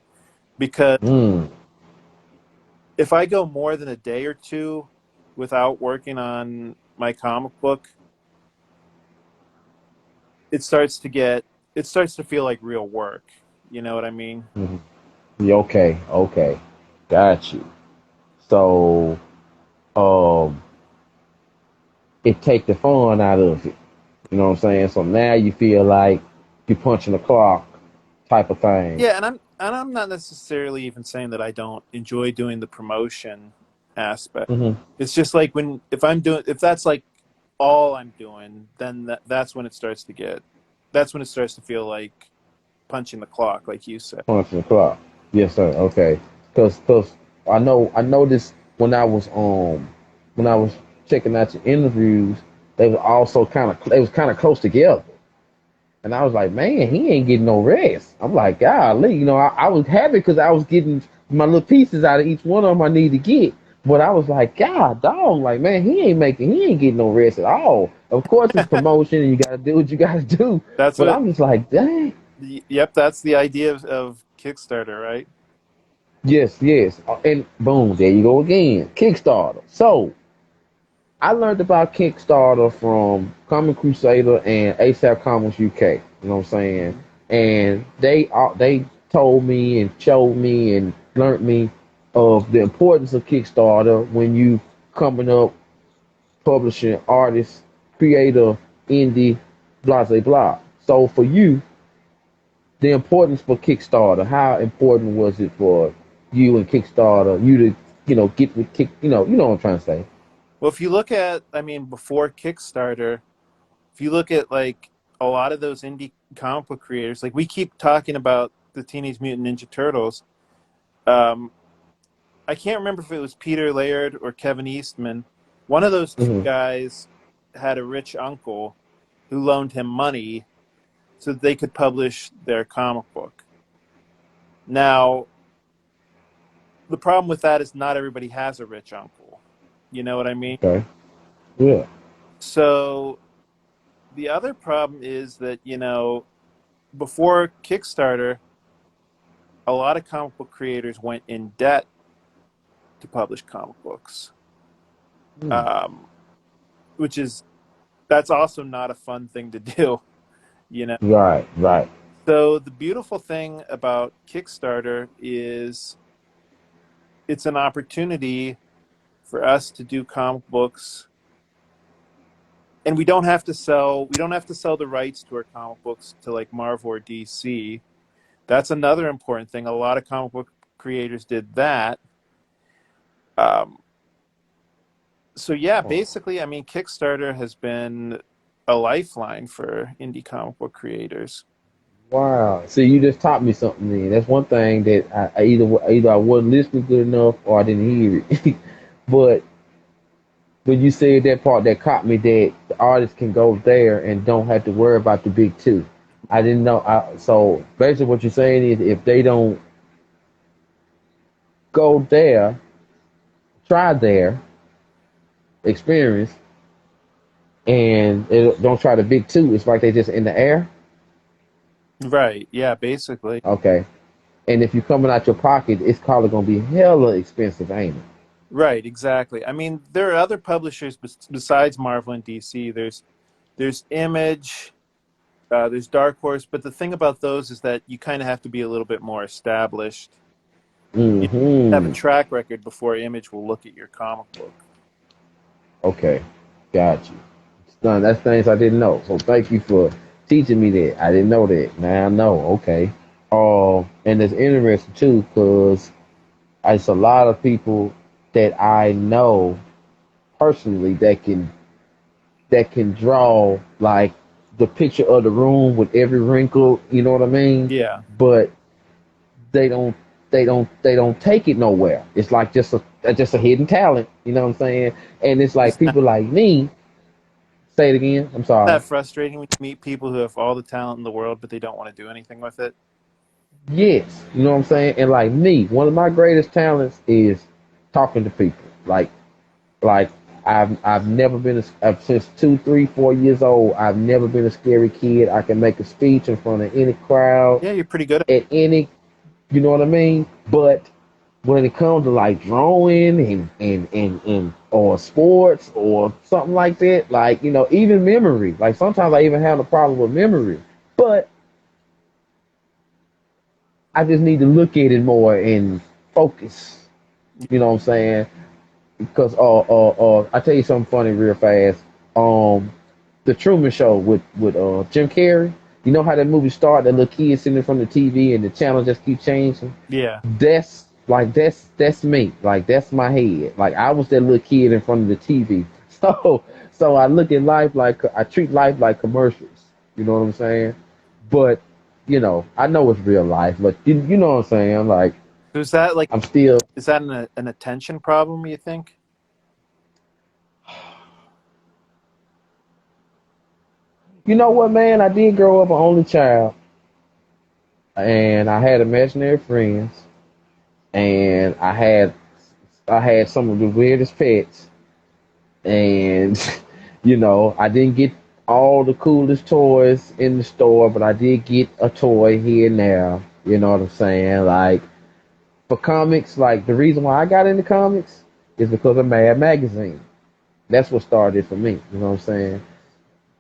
because
Mm.
if I go more than a day or two without working on my comic book, it starts to get it starts to feel like real work. You know what I mean?
Mm-hmm. Yeah, okay. Okay. Got you. So, um, it take the fun out of it. You know what I'm saying? So now you feel like you're punching the clock type of thing.
Yeah, and and I'm not necessarily even saying that I don't enjoy doing the promotion aspect.
Hmm.
It's just like if that's like all I'm doing, then that's when it starts to that's when it starts to feel like punching the clock, like you said.
Punch the clock. Yes, sir. Okay. Cause I noticed when I was checking out your interviews, they was kind of close together. And I was like, man, he ain't getting no rest. I'm like, golly, I was happy because I was getting my little pieces out of each one of them I need to get. But I was like, God, dog, like, man, he ain't getting no rest at all. Of course, it's promotion and you got to do what you got to do.
That's
But
what.
I'm just like, dang.
Yep, that's the idea of Kickstarter, right?
Yes, yes. And boom, there you go again. Kickstarter. So I learned about Kickstarter from Common Crusader and ASAP Comics UK. You know what I'm saying?
Mhm.
And they told me and showed me and learned me of the importance of Kickstarter when you coming up, publishing artists, creator, indie, blah blah blah. So for you, the importance for Kickstarter, how important was it for you and Kickstarter, you to get with you know what I'm trying to say?
Well, if you look at, I mean, before Kickstarter, if you look at like a lot of those indie comic book creators, like we keep talking about the Teenage Mutant Ninja Turtles. Um, I can't remember if it was Peter Laird or Kevin Eastman. One of those two
Hmm.
guys had a rich uncle who loaned him money so that they could publish their comic book. Now, the problem with that is not everybody has a rich uncle. You know what I mean?
Okay. Yeah.
So the other problem is that, before Kickstarter, a lot of comic book creators went in debt to publish comic books,
Hmm.
um, which is that's also not a fun thing to do, you know.
Right. Right.
So the beautiful thing about Kickstarter is it's an opportunity for us to do comic books, and we don't have to sell the rights to our comic books to like Marvel or DC. That's another important thing. A lot of comic book creators did that. Um, so yeah,
Oh,
basically, I mean, Kickstarter has been a lifeline for indie comic book creators.
wow. See, you just taught me something. Then that's one thing that either I wasn't listening good enough or I didn't hear it. But when you said that part, that caught me that the artist can go there and don't have to worry about the big two. I didn't know. So basically, what you're saying is if they don't go there, try their experience, and don't try the big two, it's like they just in the air.
Right? Yeah, basically.
Okay. And if you're coming out your pocket, it's probably gonna be hella expensive, ain't it?
Right, exactly. I mean, there are other publishers besides Marvel and DC. There's Image, there's Dark Horse, but the thing about those is that you kind of have to be a little bit more established. You have a
Mm-hmm.
track record before Image will look at your comic book.
Okay. Got you. Son, that's things I didn't know. So thank you for teaching me that. I didn't know that. Now I know. Okay. And it's interesting too, because it's a lot of people that I know personally that can draw like the picture of the room with every wrinkle. You know what I mean?
Yeah,
But they don't they don't take it nowhere. It's like just a hidden talent. You know what I'm saying? And it's like
isn't
people like me. Say it again. I'm sorry.
that frustrating when you meet people who have all the talent in the world but they don't want to do anything with it?
Yes, you know what I'm saying. And like me, one of my greatest talents is talking to people. Like I've never been since 2, 3, 4 years old. I've never been a scary kid. I can make a speech in front of any crowd
Yeah, you're pretty good at
at any. You know what I mean? But when it comes to like drawing and or sports or something like that, like even memory. Like sometimes I even have a problem with memory. But I just need to look at it more and focus. You know what I'm saying? Because I tell you something funny real fast. Um, the Truman Show with Jim Carrey. You know how that movie started? That little kid sitting in front of the TV and the channel just keep changing.
Yeah.
That's me. Like that's my head. Like I was that little kid in front of the TV. So I look at life like I treat life like commercials. You know what I'm saying? But I know it's real life. But you know what I'm saying? Like
So is that like,
I'm still.
is that an attention problem, you think?
You know what, man? I did grow up an only child, and I had imaginary friends, and I had some of the weirdest pets, and I didn't get all the coolest toys in the store, but I did get a toy here and there. You know what I'm saying? Like for comics, like the reason why I got into comics is because of Mad Magazine. That's what started for me. You know what I'm saying?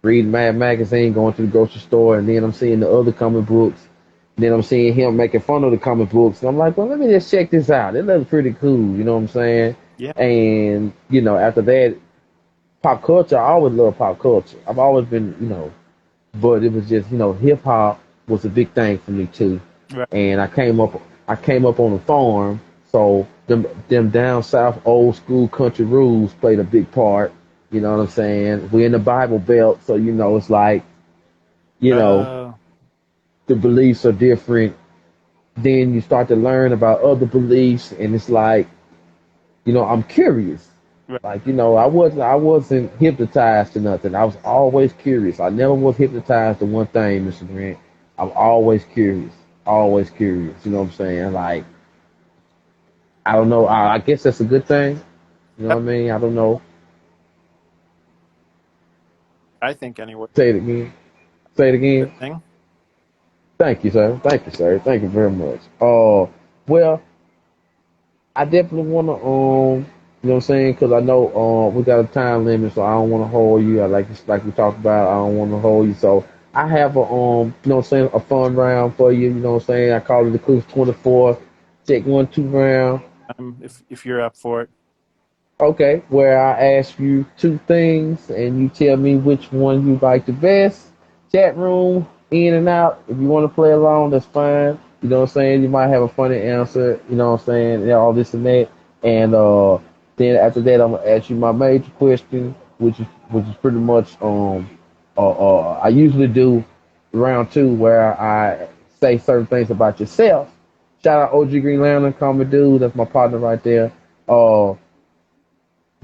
Reading Mad Magazine, going to the grocery store, and then I'm seeing the other comic books. And then I'm seeing him making fun of the comic books, and I'm like, well, let me just check this out. It looks pretty cool. You know what I'm saying?
Yeah.
And after that, pop culture. I always loved pop culture. I've always been, but it was just, hip hop was a big thing for me too.
Right.
And I came up on a farm, so them down south old school country rules played a big part. You know what I'm saying? We're in the Bible Belt, so it's like, you know,
Uh,
the beliefs are different. Then you start to learn about other beliefs, and it's like, I'm curious.
right.
Like, I wasn't hypnotized to nothing. I was always curious. I never was hypnotized to one thing, Mr. Grant. I'm always curious. Always curious. You know what I'm saying? Like, I don't know. I guess that's a good thing. You know
Yep.
what I mean? I don't know.
I think anyway.
Say it again. Say it
Good
again.
thing.
Thank you, sir. Thank you, sir. Thank you very much. Well, I definitely want to, you know what I'm saying? Because I know, we got a time limit, so I don't want to hold you. I like we talked about, I don't want to hold you. So I have you know what I'm saying, a fun round for you. You know what I'm saying? I call it the Cruise 24. Check 1, 2 round.
If you're up for it.
Okay, where I ask you two things and you tell me which one you like the best. Chat room, in and out. If you want to play along, that's fine. You know what I'm saying? You might have a funny answer, you know what I'm saying? Yeah, all this and that. And then after that I'm gonna ask you my major question, which is pretty much I usually do round two where I say certain things about yourself. Shout out OG Green Lantern, call me dude, that's my partner right there.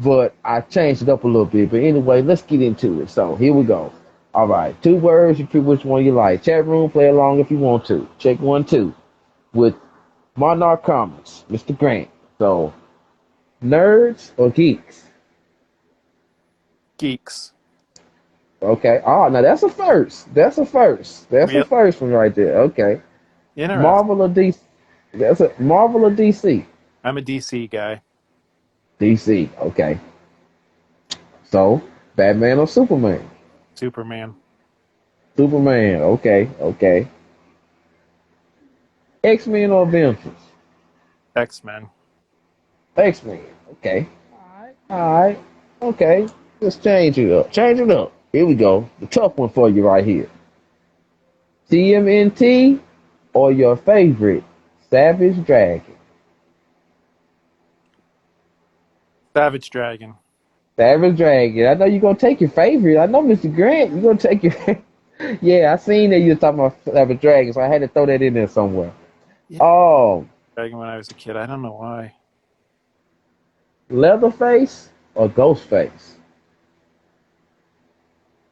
But I changed it up a little bit. But anyway, let's get into it. So here we go. All right, two words. You pick which one you like. Chat room, play along if you want to. Check 1, 2 with Monarch Comics, Mr. Grant. So nerds or geeks?
Geeks.
Okay. Oh, now that's a first. That's a first. That's a
Real
first one right there. Okay.
interesting.
Marvel or DC? That's a Marvel or DC?
I'm a DC guy.
DC. Okay. So Batman or Superman?
Superman.
Superman. Okay. Okay. X-Men or Avengers?
X-Men.
X-Men. Okay. All right. Okay. Let's change it up. Change it up. Here we go. The tough one for you right here. TMNT or your favorite Savage Dragon?
Savage Dragon.
Savage Dragon. I know you're gonna take your favorite. I know, Mr. Grant. You're gonna take your. Yeah, I seen that you were talking about Savage Dragon, so I had to throw that in there somewhere.
Yeah.
Oh,
Dragon when I was a kid. I don't know why.
Leatherface or Ghostface?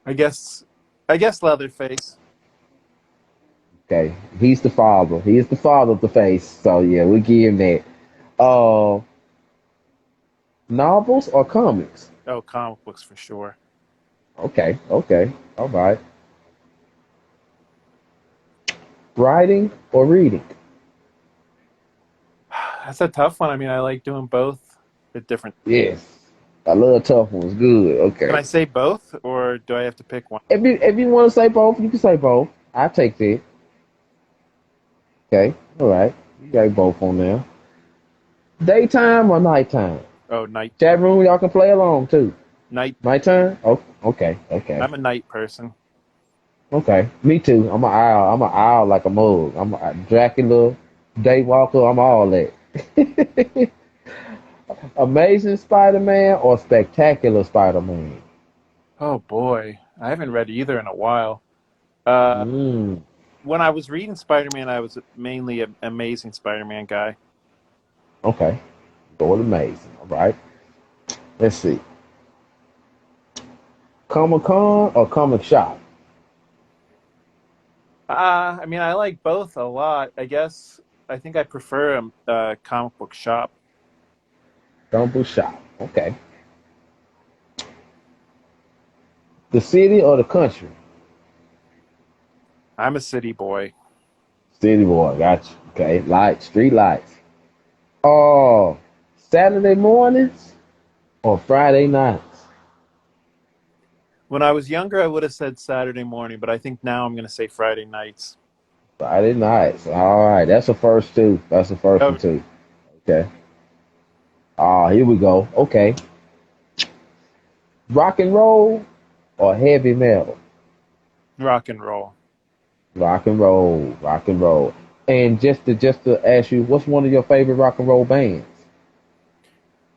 I guess I guess Leatherface.
Okay, he's the father. He is the father of the face. So yeah, we give him that. Uh, Novels or comics?
Oh, comic books for sure.
Okay, okay, all right. Writing or reading?
That's a tough one. I mean, I like doing both at different.
Yes, I love tough ones. Good.
Can
Okay.
I say both, or do I have to pick one?
If you want to say both, you can say both. I take that. Okay, all right. You got both on there. Daytime or nighttime?
Oh, night.
Chat room, y'all can play along too.
Night.
Nighttime? Oh, okay, okay.
I'm a night person.
Okay. Me too. I'm an owl. I'm an owl like a mug. I'm a Dracula, Daywalker. I'm all that. Amazing Spider-Man or Spectacular Spider-Man?
Oh boy, I haven't read either in a while. Uh,
Mm.
when I was reading Spider-Man, I was mainly an Amazing Spider-Man guy.
Okay. Go with Amazing. All right. Let's see. Comic Con or Comic Shop?
I mean, I like both a lot. I guess I think I prefer a comic book shop.
Comic Book Shop. Okay. The city or the country?
I'm a city boy.
City boy. Got you. Okay. Lights. Street lights. Oh, Saturday mornings or Friday nights?
When I was younger, I would have said Saturday morning, but I think now I'm going to say Friday nights.
Friday nights. All right. That's the first two. That's the first one
Oh,
too. Okay. Here we go. Okay. Rock and roll or heavy metal?
rock and roll.
Rock and roll. Rock and roll. And just to ask you, what's one of your favorite rock and roll bands?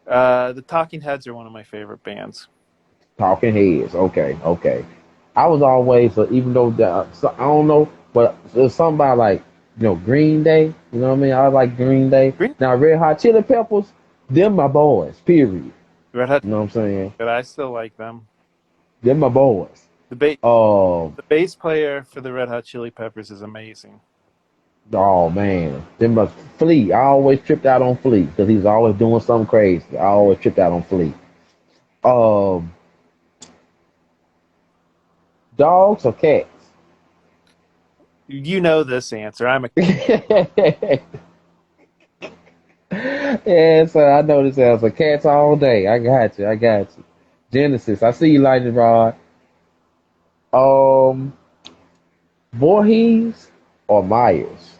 The Talking Heads are one of my favorite bands.
Talking Heads. Okay. Okay. I was always, even though so, I don't know, but there's something about like Green Day. You know what I mean? I like Green Day.
Green
Now Red Hot Chili Peppers, them my boys. Period.
Red Hot,
You know what I'm saying?
but I still like them.
Them my boys.
The ba-
Um,
the bass player for the Red Hot Chili Peppers is amazing.
oh man, them my Flea. I always tripped out on Flea because he was always doing something crazy. I always tripped out on Flea. Um, Dogs or cats?
You know this answer. I'm a
Yeah, so I know this as a cats all day. I got you. I got you. Genesis. I see you, Lightning Rod. Um, Voorhees or Myers?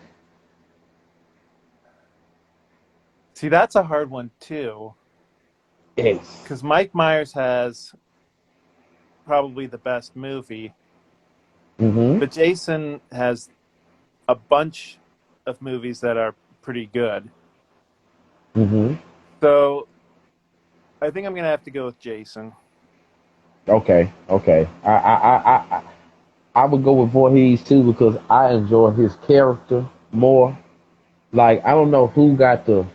See, that's a hard one too,
Yes.
because Mike Myers has probably the best movie,
Mm-hmm.
but Jason has a bunch of movies that are pretty good.
Mm-hmm.
So I think I'm gonna have to go with Jason.
Okay. Okay. I would go with Voorhees too because I enjoy his character more. Like I don't know who got the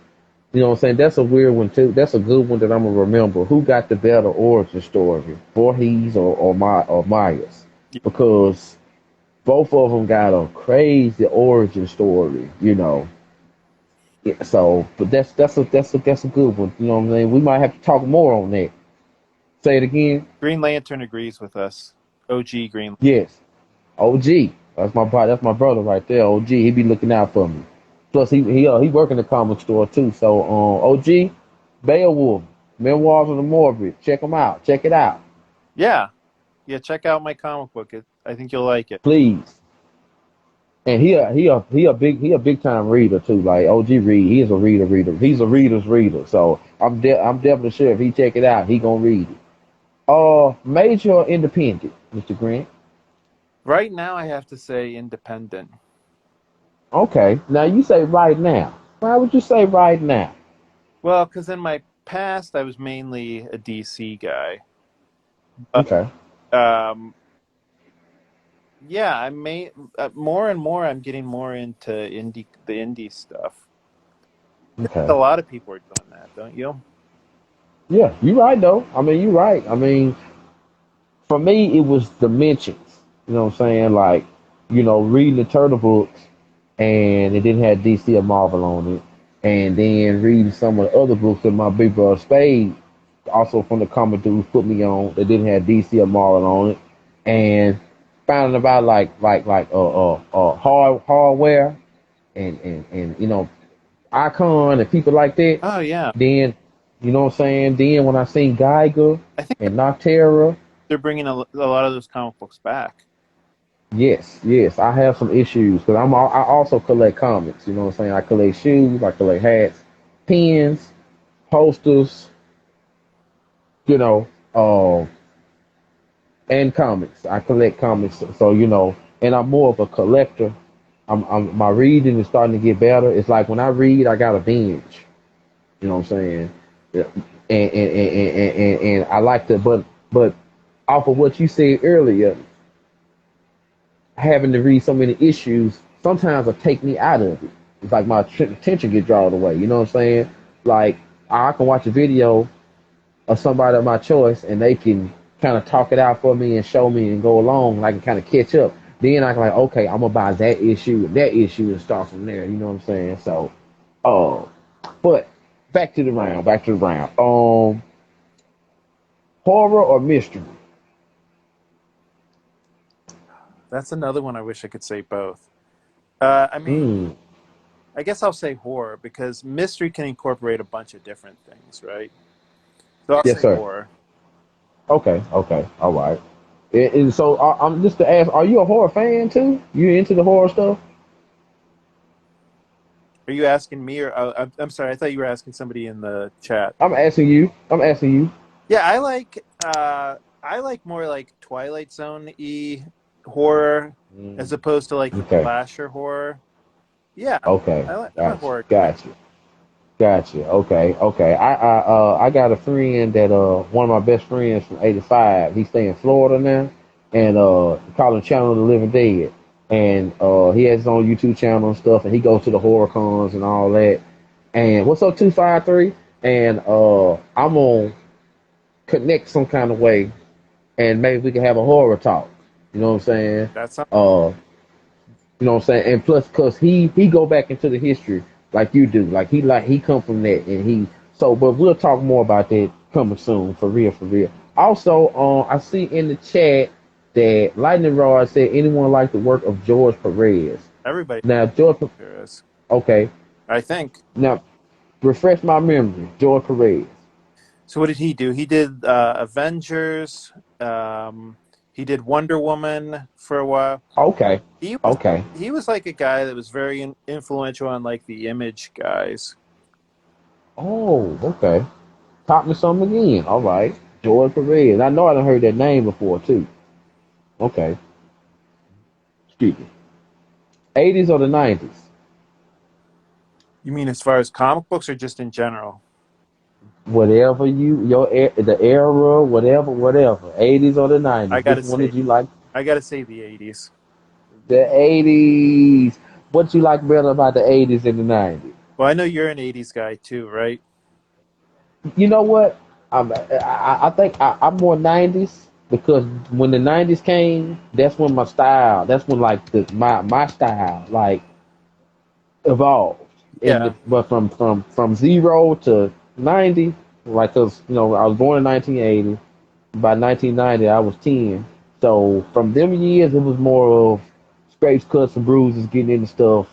what I'm saying? That's a weird one too. That's a good one that I'm gonna remember. Who got the better origin story? Voorhees or Myers? Because both of them got a crazy origin story, Yeah, so, but that's a good one. You know what I'm saying? We might have to talk more on that. Say it again.
Green Lantern agrees with us. OG Green.
Yes. OG. That's my brother right there. OG. He be looking out for me. Plus he work in the comic store too. So OG, Beowulf, Memoirs of the Morbid. Check them out. Check it out,
Yeah, yeah. Check out my comic book. I think you'll like it.
please. And he a big time reader too. Like OG read. He is a reader. He's a reader's reader. So I'm definitely sure if he check it out, he gonna read it. Major or independent, Mr. Grant?
Right now, I have to say independent.
Okay. Now you say right now. Why would you say right now?
Well, because in my past, I was mainly a DC guy. But
Okay.
um, yeah, I may more and more. I'm getting more into the indie stuff. A
Okay.
lot of people are doing that, don't you?
Yeah, you right though. I mean, you right. I mean, for me, it was dimensions. You know what I'm saying? Like, reading the Turtle books, and it didn't have DC or Marvel on it, and then reading some of the other books that my big brother Spade, also from the comic dudes, put me on that didn't have DC or Marvel on it, and finding about hardware and Icon and people like that.
Oh yeah,
Then, you know what I'm saying? Then when I seen Geiger
I think
and Noctera,
they're bringing a lot of those comic books back.
yes, yes, I have some issues because I also collect comics. You know what I'm saying? I collect shoes, I collect hats, pins, posters. You know, uh, and comics. I collect comics, so and I'm more of a collector. My reading is starting to get better. It's like when I read, I got to binge. You know what I'm saying? Yeah. And I like to, but off of what you said earlier, having to read so many issues sometimes will take me out of it. It's like my attention get drawn away. You know what I'm saying? Like I can watch a video of somebody of my choice and they can kind of talk it out for me and show me and go along and I can kind of catch up. Then I can like, okay, I'm gonna buy that issue and start from there. You know what I'm saying? So, uh, but back to the round. Horror or mystery?
That's another one I wish I could say both. I mean,
Mm,
I guess I'll say horror because mystery can incorporate a bunch of different things, right? So I'll
yes,
say
sir.
horror.
Okay, all right. And so I'm just to ask, are you a horror fan too? You into the horror stuff?
Are you asking me or I'm sorry? I thought you were asking somebody in the chat.
I'm asking you. I'm asking you.
Yeah, I like more like Twilight Zone y horror
Mm,
as opposed to like
okay,
slasher horror. Yeah,
okay,
I'm a horror guy.
gotcha. Okay. I got a friend that one of my best friends from '85. He stay in Florida now, and call him Channel of the Living Dead. And he has his own YouTube channel and stuff, and he goes to the horror cons and all that. And what's up, 253? And I'm gonna connect some kind of way, and maybe we can have a horror talk. You know what I'm saying?
That's not
Uh, you know what I'm saying? And plus, cause he go back into the history like you do, like he come from that, and he so. But we'll talk more about that coming soon, for real, for real. Also, I see in the chat that Lightning Rod said anyone like the work of George Perez.
everybody
Now, George,
is.
okay,
I think.
now refresh my memory. George Perez.
So what did he do? He did Avengers. Um, he did Wonder Woman for a while.
Okay,
He was
okay.
he was like a guy that was very influential on like the Image guys.
Oh, okay. Talk me some again. All right. George Perez. I know I done heard that name before too. Okay. Excuse me. 80s or the 90s?
You mean as far as comic books or just in general?
Whatever the era, whatever. 80s or the
I
90s.
gotta
Which one
say,
did you like?
the '80s.
The 80s. What you like better about the 80s and the 90s?
Well, I know you're an '80s guy too, right?
You know what? I think I'm more 90s because when the 90s came, that's when my style, that's when like my style like evolved.
Yeah,
But from 0 to 90, like, cause I was born in 1980. By 1990, I was 10. So from them years, it was more of scrapes, cuts, and bruises, getting into stuff,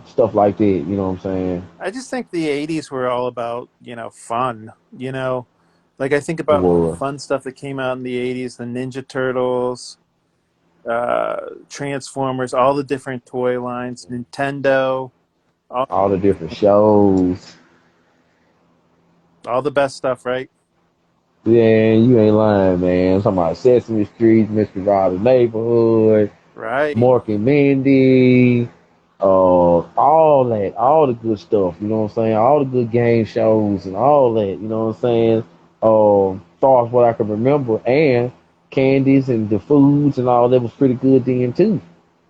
stuff like that. You know what I'm saying?
I just think the '80s were all about fun. Like I think
It
about all the
was
fun stuff that came out in the '80s: the Ninja Turtles, Transformers, all the different toy lines, Nintendo, all,
all the different shows.
all the best stuff, right?
Yeah, you ain't lying, man. I'm talking about Sesame Street, Mr. Rogers' Neighborhood,
Right.
Mork and Mindy, all the good stuff. You know what I'm saying? All the good game shows and all that. You know what I'm saying? Far as what I can remember, and candies and the foods and all that was pretty good then too.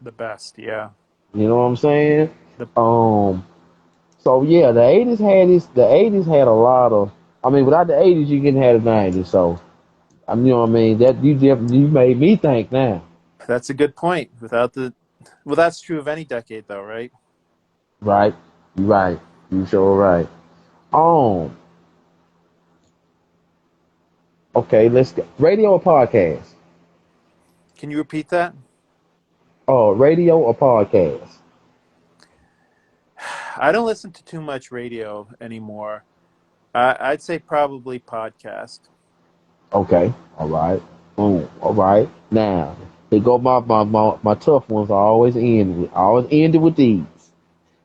The best, yeah.
You know what I'm saying?
The
Um, so yeah, the '80s had a lot of. I mean, without the '80s, you couldn't have the '90s. So you know what I mean? That you made me think now.
That's a good point. Well, that's true of any decade, though, right?
Right? You right. You sure right. Um. Okay, let's go. Radio or podcast?
Can you repeat that?
Radio or podcast?
I don't listen to too much radio anymore. I'd say probably podcast.
Okay. All right. Boom. All right. Now, they go my tough ones. I always end it with these.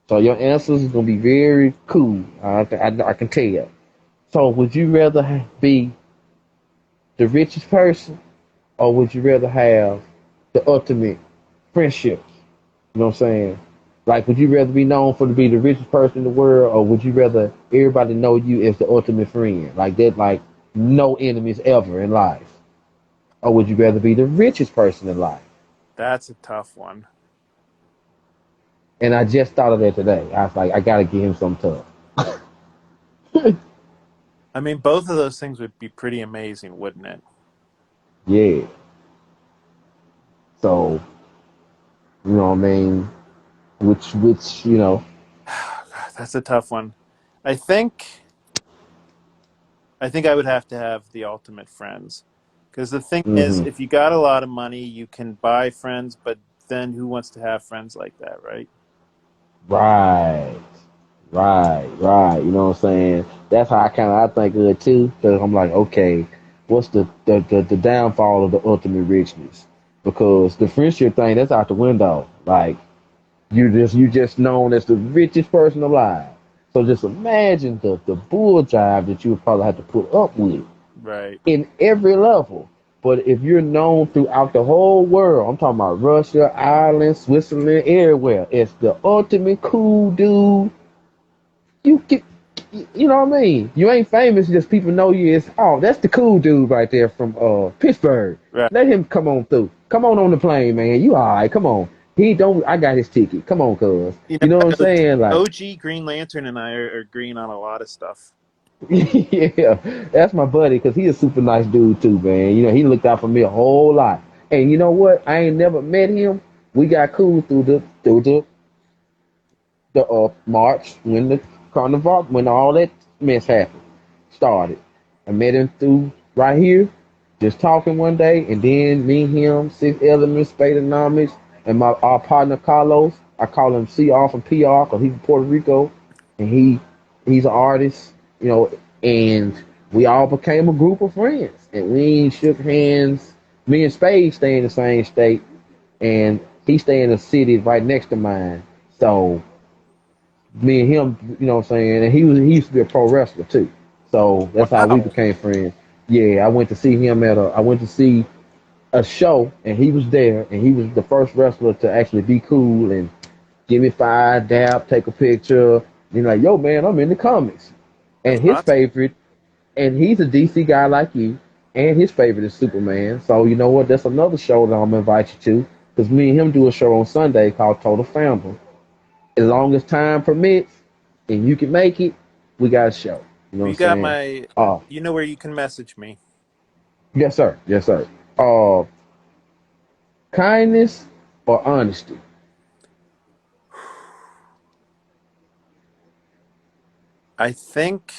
So your answers is gonna be very cool. I can tell. So would you rather be the richest person or would you rather have the ultimate friendship? You know what I'm saying? Like, would you rather be known for to be the richest person in the world, or would you rather everybody know you as the ultimate friend, like that, like no enemies ever in life, or would you rather be the richest person in life?
That's a tough one.
And I just thought of that today. I was like, I gotta give him some tough.
I mean, both of those things would be pretty amazing, wouldn't it?
Yeah. So you know what I mean? Which you know.
That's a tough one. I think I think I would have to have the ultimate friends. Because the thing is,
Hmm.
if you got a lot of money, you can buy friends, but then who wants to have friends like that, right?
Right. Right. You know what I'm saying? That's how I think of it too. Because I'm like, okay, what's the downfall of the ultimate richness? Because the friendship thing, that's out the window. Like you just known as the richest person alive. So just imagine the bull jive that you would probably have to put up with
Right.
in every level. But if you're known throughout the whole world, I'm talking about Russia, Ireland, Switzerland, everywhere, it's the ultimate cool dude. You get, you know what I mean? You ain't famous, just people know you as, oh, that's the cool dude right there from Pittsburgh.
Right.
Let him come on through. Come on the plane, man. You all right? Come on. He don't. I got his ticket. Come on, cuz.
You
You know what I'm
know,
saying? Like,
OG Green Lantern and I are agreeing on a lot of stuff.
yeah, that's my buddy because he's a super nice dude too, man. You know, he looked out for me a whole lot. And you know what? I ain't never met him. We got cool through the March when the carnival when all that mess happened started. I met him through right here, just talking one day, and then me, him, Six Elements, Spadenomics, and my our partner Carlos. I call him CR from PR because he's from Puerto Rico, and he's an artist, you know, and we all became a group of friends, and we shook hands. Me and Spade stay in the same state, and he stay in a city right next to mine. So me and him, you know what I'm saying, and he used to be a pro wrestler too. So that's how we
Wow.
became friends. Yeah, I went to see a show and he was there and he was the first wrestler to actually be cool and give me five dap, take a picture. And like, yo man, I'm in the comics.
That's
And his
awesome.
favorite and he's a DC guy like you, and his favorite is Superman. So you know what? That's another show that I'm gonna invite you to. Because me and him do a show on Sunday called Total Founder. As long as time permits and you can make it, we got a show. You know
Well,
what
you
I'm
got
saying?
my,
Uh
you know where you can message me.
yes sir, yes sir. Uh Kindness or honesty?
I think,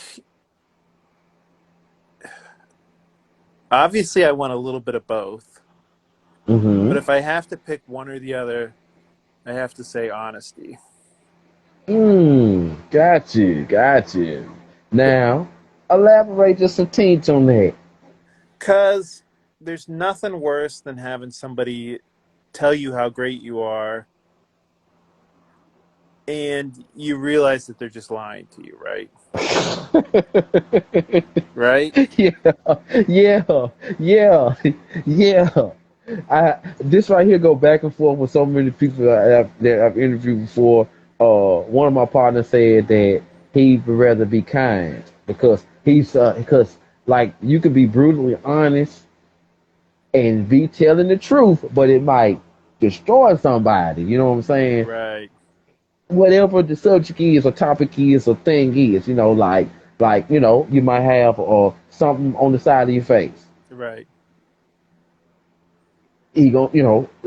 obviously, I want a little bit of both. But
Mm-hmm.
if I have to pick one or the other, I have to say honesty.
Got you. Now, elaborate just some teach on that.
Because there's nothing worse than having somebody tell you how great you are and you realize that they're just lying to you, right? Right?
Yeah, yeah, yeah, yeah. This right here go back and forth with so many people that I've interviewed before. One of my partners said that he would rather be kind because because like you could be brutally honest and be telling the truth, but it might destroy somebody. You know what I'm saying?
Right.
Whatever the subject is or topic is or thing is, like you might have something on the side of your face.
Right.
He go,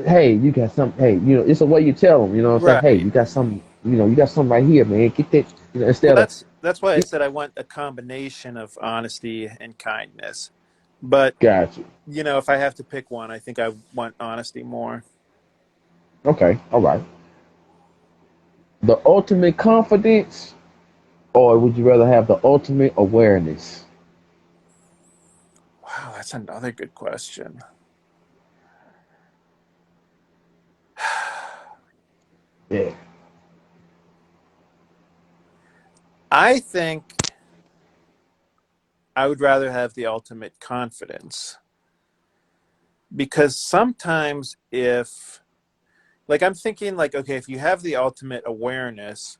hey, you got something. Hey, it's the way you tell them. You know what I'm saying? Hey,
Right.
you got something. You got something right here, man. Get that.
Well,
Instead of
that's why I said I want a combination of honesty and kindness. But,
got you.
if I have to pick one, I think I want honesty more.
Okay, all right. The ultimate confidence, or would you rather have the ultimate awareness?
Wow, that's another good question.
Yeah.
I think I would rather have the ultimate confidence because sometimes if, like, I'm thinking, like, okay, if you have the ultimate awareness,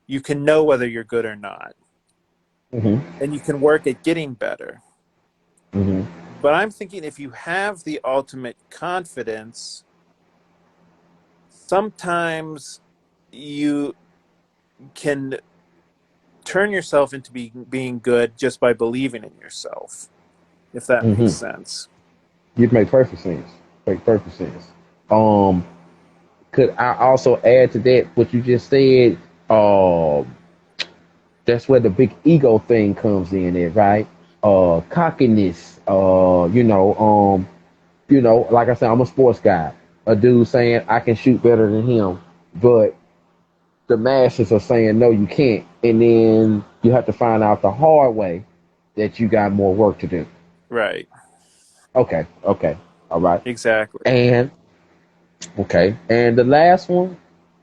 you can know whether you're good or not,
Hmm.
and you can work at getting better.
Hmm.
But I'm thinking if you have the ultimate confidence, sometimes you can turn yourself into being good just by believing in yourself, if that makes
Hmm.
sense.
It make perfect sense. Make perfect sense. Um, could I also add to that what you just said? That's where the big ego thing comes in, there, right? Cockiness. Like I said, I'm a sports guy. A dude saying I can shoot better than him, but the masses are saying no, you can't, and then you have to find out the hard way that you got more work to do.
Right.
Okay, okay, all right,
Exactly.
and okay, and the last one,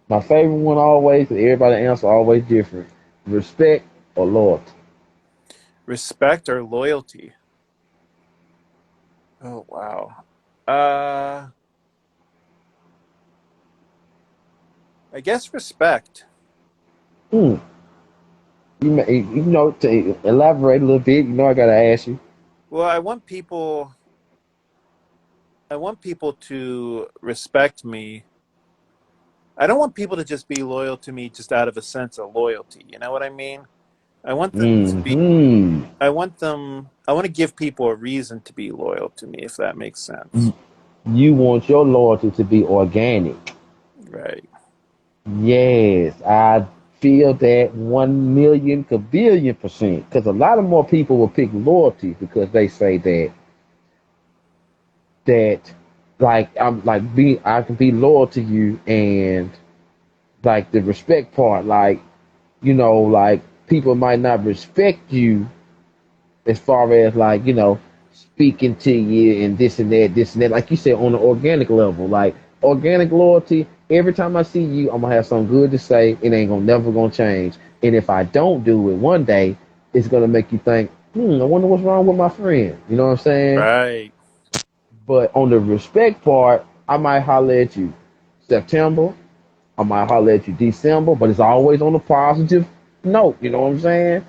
my favorite one always, 'cause everybody answer always different. Respect or loyalty.
Respect or loyalty. Oh wow. Uh I guess respect.
Hmm. To elaborate a little bit, I gotta ask you.
Well, I want people to respect me. I don't want people to just be loyal to me just out of a sense of loyalty. You know what I mean? I want them to be
Hmm.
I want to give people a reason to be loyal to me, if that makes sense.
You want your loyalty to be organic.
Right.
Yes, I feel that 1 million kabillion percent. Because a lot of more people will pick loyalty because they say that like I can be loyal to you, and like the respect part, like like people might not respect you as far as like speaking to you and this and that, like you said, on an organic level, like organic loyalty. Every time I see you, I'm gonna have something good to say. It ain't gonna never gonna change. And if I don't do it one day, it's gonna make you think, I wonder what's wrong with my friend. You know what I'm saying?
Right.
But on the respect part, I might holler at you September, I might holler at you December, but it's always on a positive note. You know what I'm saying?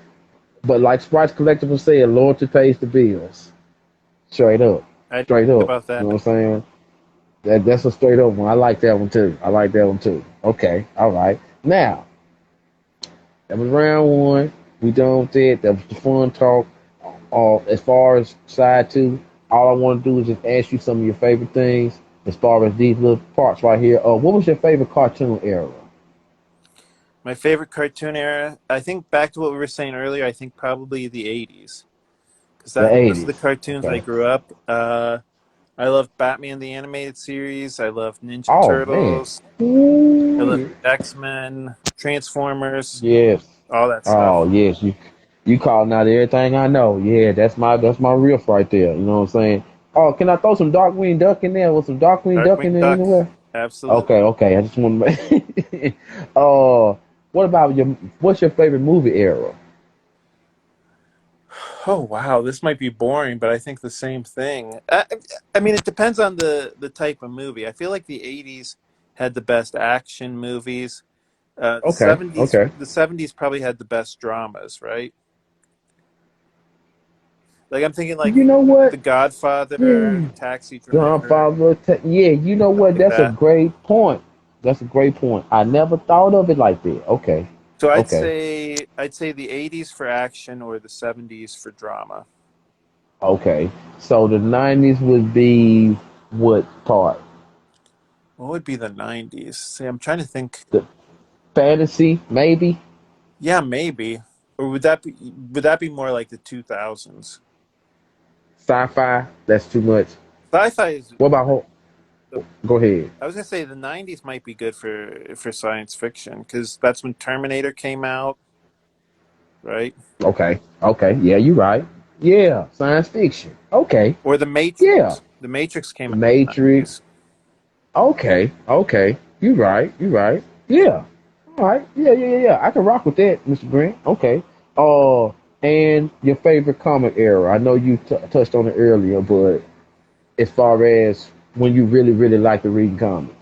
But like Sprites Collectible said, loyalty pays the bills. Straight up.
I didn't
Straight
think
up.
about
You
that.
know what I'm saying? That's a straight up one. I like that one too. I like that one too. Okay. All right. Now, that was round one. We done with it. That was the fun talk. As far as side two, all I want to do is just ask you some of your favorite things as far as these little parts right here. What was your favorite cartoon era?
My favorite cartoon era, I think back to what we were saying earlier, I think probably the 80s. Because
The
those are
80s.
the cartoons I
Okay.
grew up. I love Batman the animated series. I love Ninja
Oh man.
Turtles. I love
Ooh.
X Men, Transformers,
Yes.
all that
Oh
stuff.
yes. You calling out everything I know. Yeah, that's my riff right there. You know what I'm saying? Oh, can I throw some Darkwing Duck in there? With some Darkwing Duck in
Darkwing
there
Duck,
anywhere? Okay,
absolutely.
okay. I just want to make. What about what's your favorite movie era?
Oh wow, this might be boring, but I think the same thing. I mean, it depends on the type of movie. I feel like the '80s had the best action movies.
Okay, okay.
The '70s probably had the best dramas, right? Like I'm thinking like
You know what?
The Godfather,
Yeah.
Taxi Driver,
Grandfather. Yeah. You know
stuff
what?
like
That's a
that.
great point. That's a great point. I never thought of it like that. Okay.
So
Okay.
I'd say the '80s for action or the '70s for drama.
Okay. So the '90s would be what part?
What would be the '90s? See, I'm trying to think.
The fantasy, maybe.
Yeah, maybe. Or would that be more like the 2000s?
Sci-fi. That's too much.
Sci-fi is
What about go ahead.
I was gonna say the '90s might be good for science fiction because that's when Terminator came out, right?
Okay. Okay. Yeah, you're right. Yeah, science fiction. Okay.
Or The
Yeah.
Matrix. The Matrix came
The
out in the
Matrix.
'90s.
Okay. Okay. You're right. You're right. Yeah. All right. Yeah, yeah, yeah, yeah. I can rock with that, Mr. Grant. Okay. And your favorite comic era. I know you touched on it earlier, but as far as when you really, really like to read comics?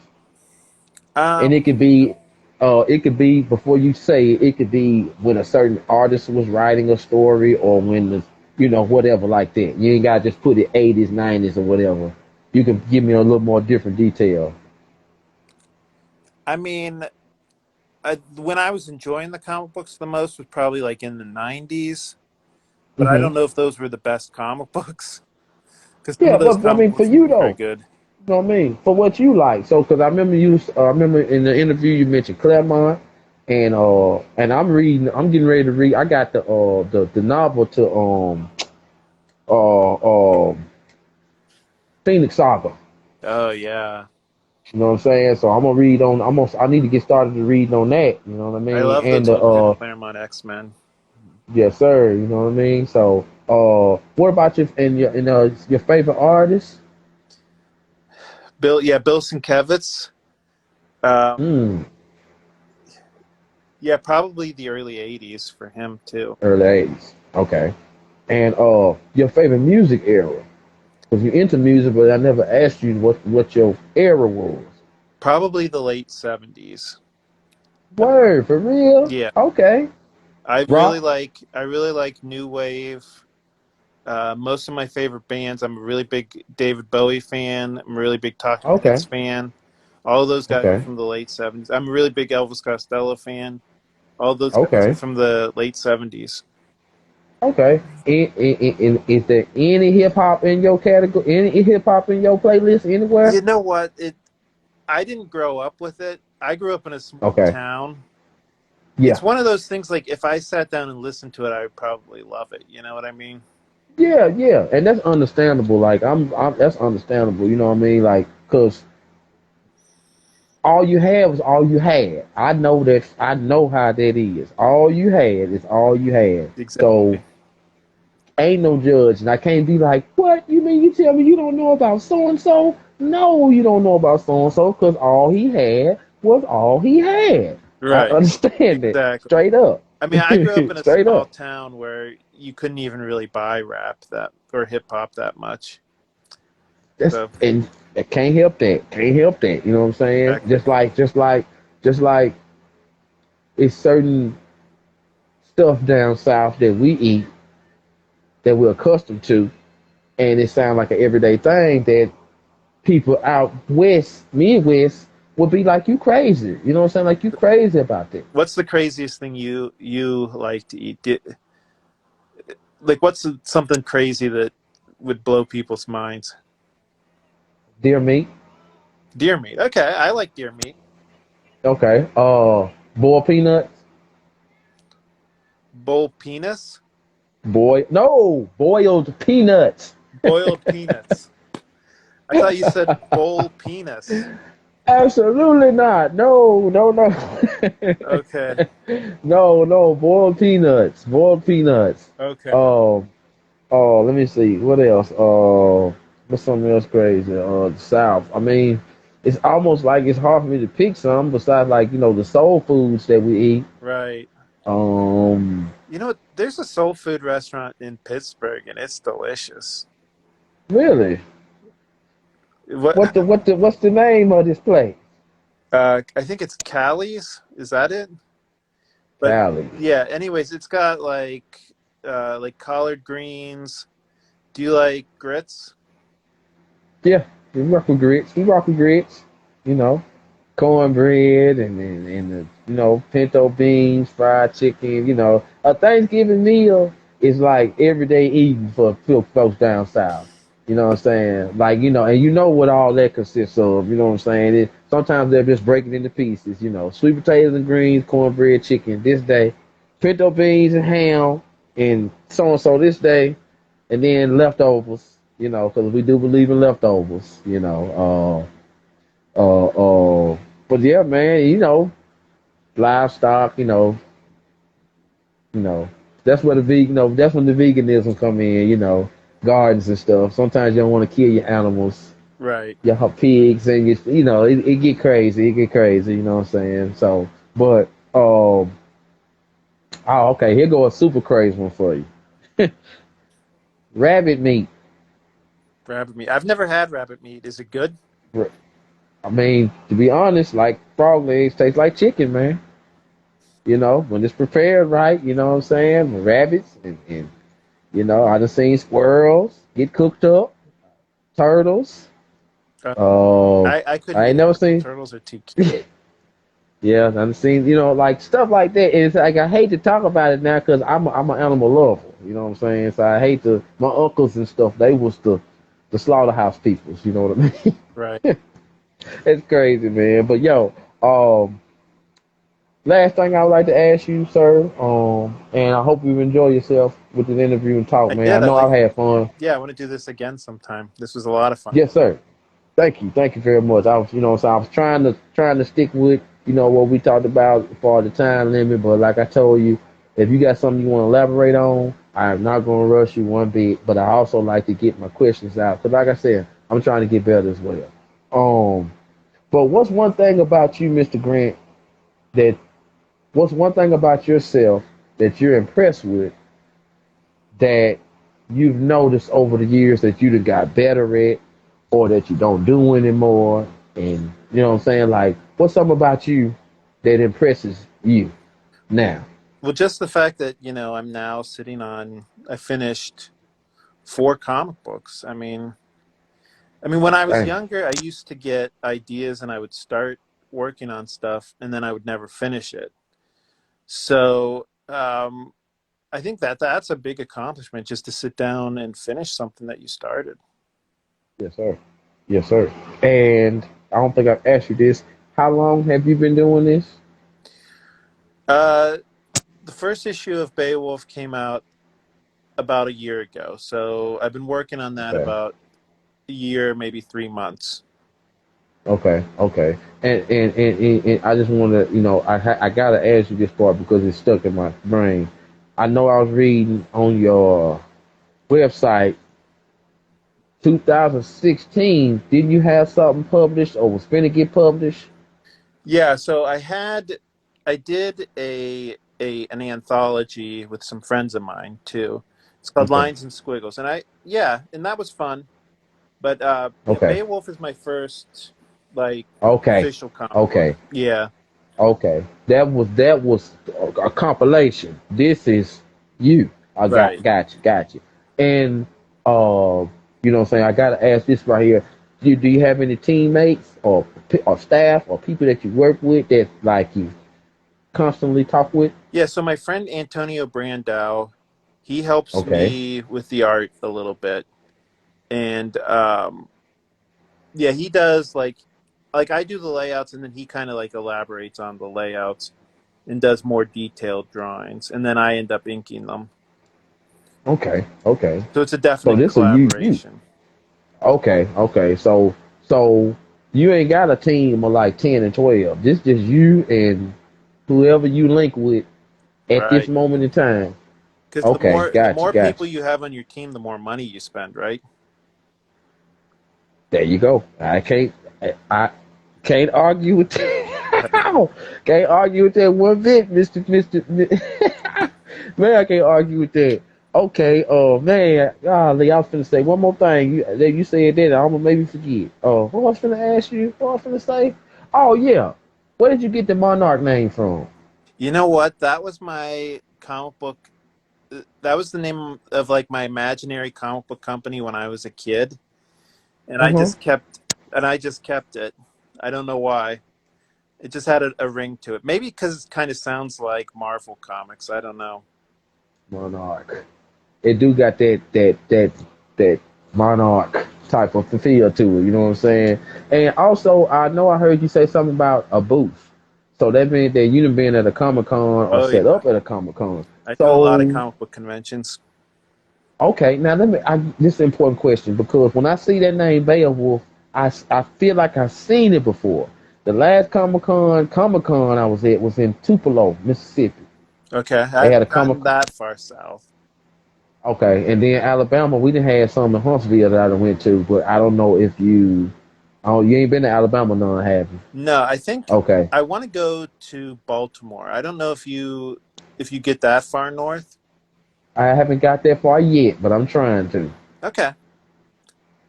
And
Um,
it could be before you say it, it could be when a certain artist was writing a story, or when the, whatever like that. You ain't gotta just put it 80s, 90s, or whatever. You can give me a little more different detail.
I mean, when I was enjoying the comic books the most was probably like in the '90s, but I
Hmm.
don't know if those were the best comic books because some
Yeah,
of those
but I
comic
mean, for
books
you
weren't very
though,
good.
you know what I mean? For what you like. So, because I remember in the interview you mentioned Claremont, and I'm getting ready to read. I got the novel to uh, uh, Phoenix Saga.
Oh yeah,
You know what I'm saying? So I need to get started to reading on that. You know what I
I
mean?
love
And
those Jim Claremont X-Men.
yes, sir. You know what I mean? So, what about your favorite artist?
Bill Sienkiewicz. Um,
Hmm,
yeah, probably the early '80s for him too.
early '80s. Okay. And your favorite music era? Because you're into music, but I never asked you what your era was.
Probably the late '70s.
Word, for real?
Yeah,
Okay. Rock?
I really like new wave. Most of my favorite bands. I'm a really big David Bowie fan. I'm a really big Talking
Okay.
Heads fan. All of those guys are
Okay.
from the late '70s. I'm a really big Elvis Costello fan. All of those guys are
Okay.
from the late '70s.
Okay. Is there any hip hop in your category? Any hip hop in your playlist anywhere?
You know what? I didn't grow up with it. I grew up in a small
Okay.
town. It's
Yeah.
one of those things like if I sat down and listened to it, I would probably love it. You know what I mean?
Yeah. Yeah. And that's understandable. Like that's understandable. You know what I mean? Like, cause all you have is all you had. I know that. I know how that is. All you had is all you had. So
Exactly.
ain't no judge, and I can't be like, what you mean? You tell me you don't know about so and so? No, you don't know about so and so because all he had was all he had. I
Right.
understand that
Exactly.
straight up,
I mean, I grew up in a
straight
small
up.
town where you couldn't even really buy rap that or hip hop that much.
That's
So
and I can't help that. Can't help that. You know what I'm saying?
exactly.
Just like it's certain stuff down south that we eat that we're accustomed to, and it sounds like an everyday thing that people out west, Midwest, would be like you crazy. You know what I'm saying? Like you crazy about that.
What's the craziest thing you like to eat? Like, what's something crazy that would blow people's minds?
Deer meat.
Deer meat. Okay, I like deer meat.
Okay. Boiled peanuts.
Bull penis.
Boiled peanuts.
Boiled peanuts. I thought you said bull penis.
Absolutely not. No, no, no.
Okay.
No, no. Boiled peanuts. Boiled peanuts.
Okay.
Oh, let me see. What else? What's something else crazy? The South. I mean, it's almost like it's hard for me to pick some besides like, the soul foods that we eat.
Right.
Um,
You know, there's a soul food restaurant in Pittsburgh, and it's delicious.
really?
What?
What's the name of this place?
I think it's Callie's. Is that it? But
Cali.
yeah. Anyways, it's got like collard greens. Do you like grits?
Yeah, we rock with grits. We rock with grits. You know, cornbread and the pinto beans, fried chicken. A Thanksgiving meal is like everyday eating for folks down south. You know what I'm saying? Like and you know what all that consists of. You know what I'm saying? Sometimes they're just breaking into pieces. Sweet potatoes and greens, cornbread, chicken this day, pinto beans and ham, and so this day, and then leftovers. Because we do believe in leftovers. But yeah, man, livestock, you know, that's where that's when the veganism come in, gardens and stuff. Sometimes you don't want to kill your animals,
Right.
your pigs, and it get crazy. It get crazy, you know what I'm saying? So, but, oh, okay, here go a super crazy one for you. Rabbit meat.
Rabbit meat. I've never had rabbit meat. Is it good?
I mean, to be honest, like frog legs taste like chicken, man. You know, when it's prepared right, you know what I'm saying? Rabbits and you know, I done seen squirrels get cooked up, turtles.
Uh,
Uh,
I couldn't
I ain't
eat
never
turtles.
seen.
Turtles are too cute.
Yeah, I done seen, you know, like stuff like that. And it's like I hate to talk about it now because I'm an animal lover. You know what I'm saying? So I hate to. My uncles and stuff, they was the slaughterhouse peoples. You know what I mean?
Right.
It's crazy, man. But yo, um, last thing I would like to ask you, sir, and I hope you enjoy yourself with this interview and talk,
I
man. I
did. I
know
like.
I've had fun.
Yeah, I want to do this again sometime. This was a lot of fun.
Yes, sir. Thank you very much. I was, you know, so I was trying to stick with, you know, what we talked about for the time limit. But like I told you, if you got something you want to elaborate on, I'm not going to rush you one bit. But I also like to get my questions out because, like I said, I'm trying to get better as well. Um, but what's one thing about you, Mr. Grant, that what's one thing about yourself that you're impressed with that you've noticed over the years that you done got better at or that you don't do anymore? And you know what I'm saying? Like, what's something about you that impresses you now?
Well, just the fact that I'm now sitting on. I finished 4 comic books. I mean, when I was
Dang.
younger, I used to get ideas and I would start working on stuff and then I would never finish it. So I think that that's a big accomplishment just to sit down and finish something that you started.
Yes, sir. Yes, sir. And I don't think I've asked you this. How long have you been doing this?
Uh, the first issue of Beowulf came out about a year ago. So I've been working on that
Okay.
about a year, maybe 3 months.
Okay. And I just want to, you know, I gotta ask you this part because it's stuck in my brain. I know I was reading on your website 2016. Didn't you have something published or was finna get published?
Yeah, so I did an anthology with some friends of mine too. It's called
Okay.
Lines and Squiggles, and and that was fun. But yeah,
Okay.
Beowulf is my first like
Okay.
official comic book.
Okay.
Yeah,
Okay. That was a compilation. This is you. I
right.
got you. And you know what I'm saying? I gotta ask this right here. Do you have any teammates or staff or people that you work with that like you constantly talk with?
Yeah, so my friend Antonio Brandao, he helps
Okay.
me with the art a little bit, and yeah, he does like I do the layouts, and then he kind of like elaborates on the layouts and does more detailed drawings, and then I end up inking them.
Okay.
So it's a
So
definite
this a you.
collaboration.
Okay. So you ain't got a team of like 10 and 12. This just you and whoever you link with at this
Right.
moment in time.
Because the
Okay,
more the more
got
people
you.
you have on your team, the more money you spend, right?
There you go. I can't argue with that. Can't argue with that one bit, Mister. Man, I can't argue with that. Okay, man, golly, I was finna say one more thing. You said that, I'm gonna maybe forget. What I was finna ask you? What I was finna say? Oh yeah, where did you get the Monarch name from?
You know what? That was my comic book. That was the name of like my imaginary comic book company when I was a kid, and
Uh huh.
I just kept it. I don't know why. It just had a ring to it. Maybe because it kind of sounds like Marvel comics. I don't know.
Monarch. It do got that monarch type of feel to it. You know what I'm saying? And also, I know I heard you say something about a booth. So that means that you done been at a Comic Con or
Oh
set
yeah,
up at a Comic Con.
I do a lot of
So
comic book conventions.
okay, now this is an important question because when I see that name Beowulf, I feel like I've seen it before. The last Comic Con I was at was in Tupelo, Mississippi.
Okay, I
They had a
haven't
Comic.
gotten that far south.
Okay, and then Alabama, we didn't have some in Huntsville that I done went to, but I don't know if you, oh, you ain't been to Alabama none, have you?
No, I think
Okay,
I want to go to Baltimore. I don't know if you get that far north.
I haven't got that far yet, but I'm trying to.
Okay.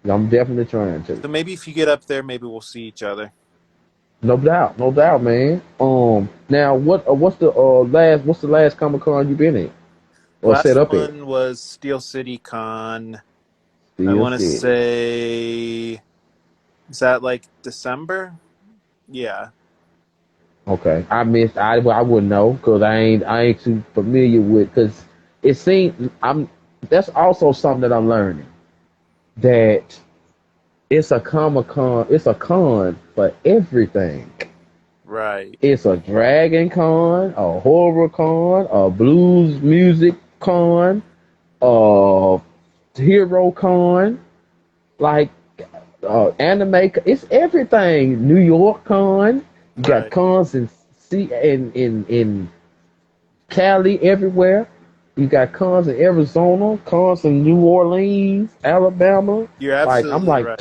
I'm definitely trying to.
So maybe if you get up there, maybe we'll see each other.
No doubt, man. Now what's the last Comic Con you been in or set
Last
up at?
one was Steel City Con. I
Steel
want to
City.
say, is that like December? Yeah,
Okay, I missed. I wouldn't know because I ain't too familiar with because it seems I'm. That's also something that I'm learning that it's a Comic Con. It's a con for everything.
right,
It's a Dragon Con, a horror con, a blues music con, a hero con, like anime. It's everything. New York con. You got
right.
cons in Cali everywhere. You got cons in Arizona, cons in New Orleans, Alabama.
You're
Like I'm
absolutely
like
right.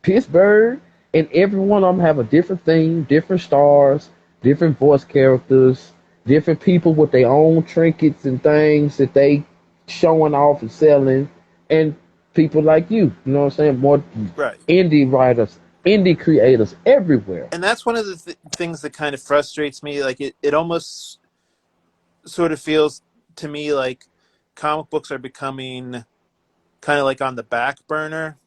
Pittsburgh, and every one of them have a different theme, different stars, different voice characters, different people with their own trinkets and things that they showing off and selling, and people like you know what I'm saying? More
Right.
indie writers, indie creators everywhere.
And that's one of the things that kind of frustrates me. Like it almost sort of feels to me like comic books are becoming kind of like on the back burner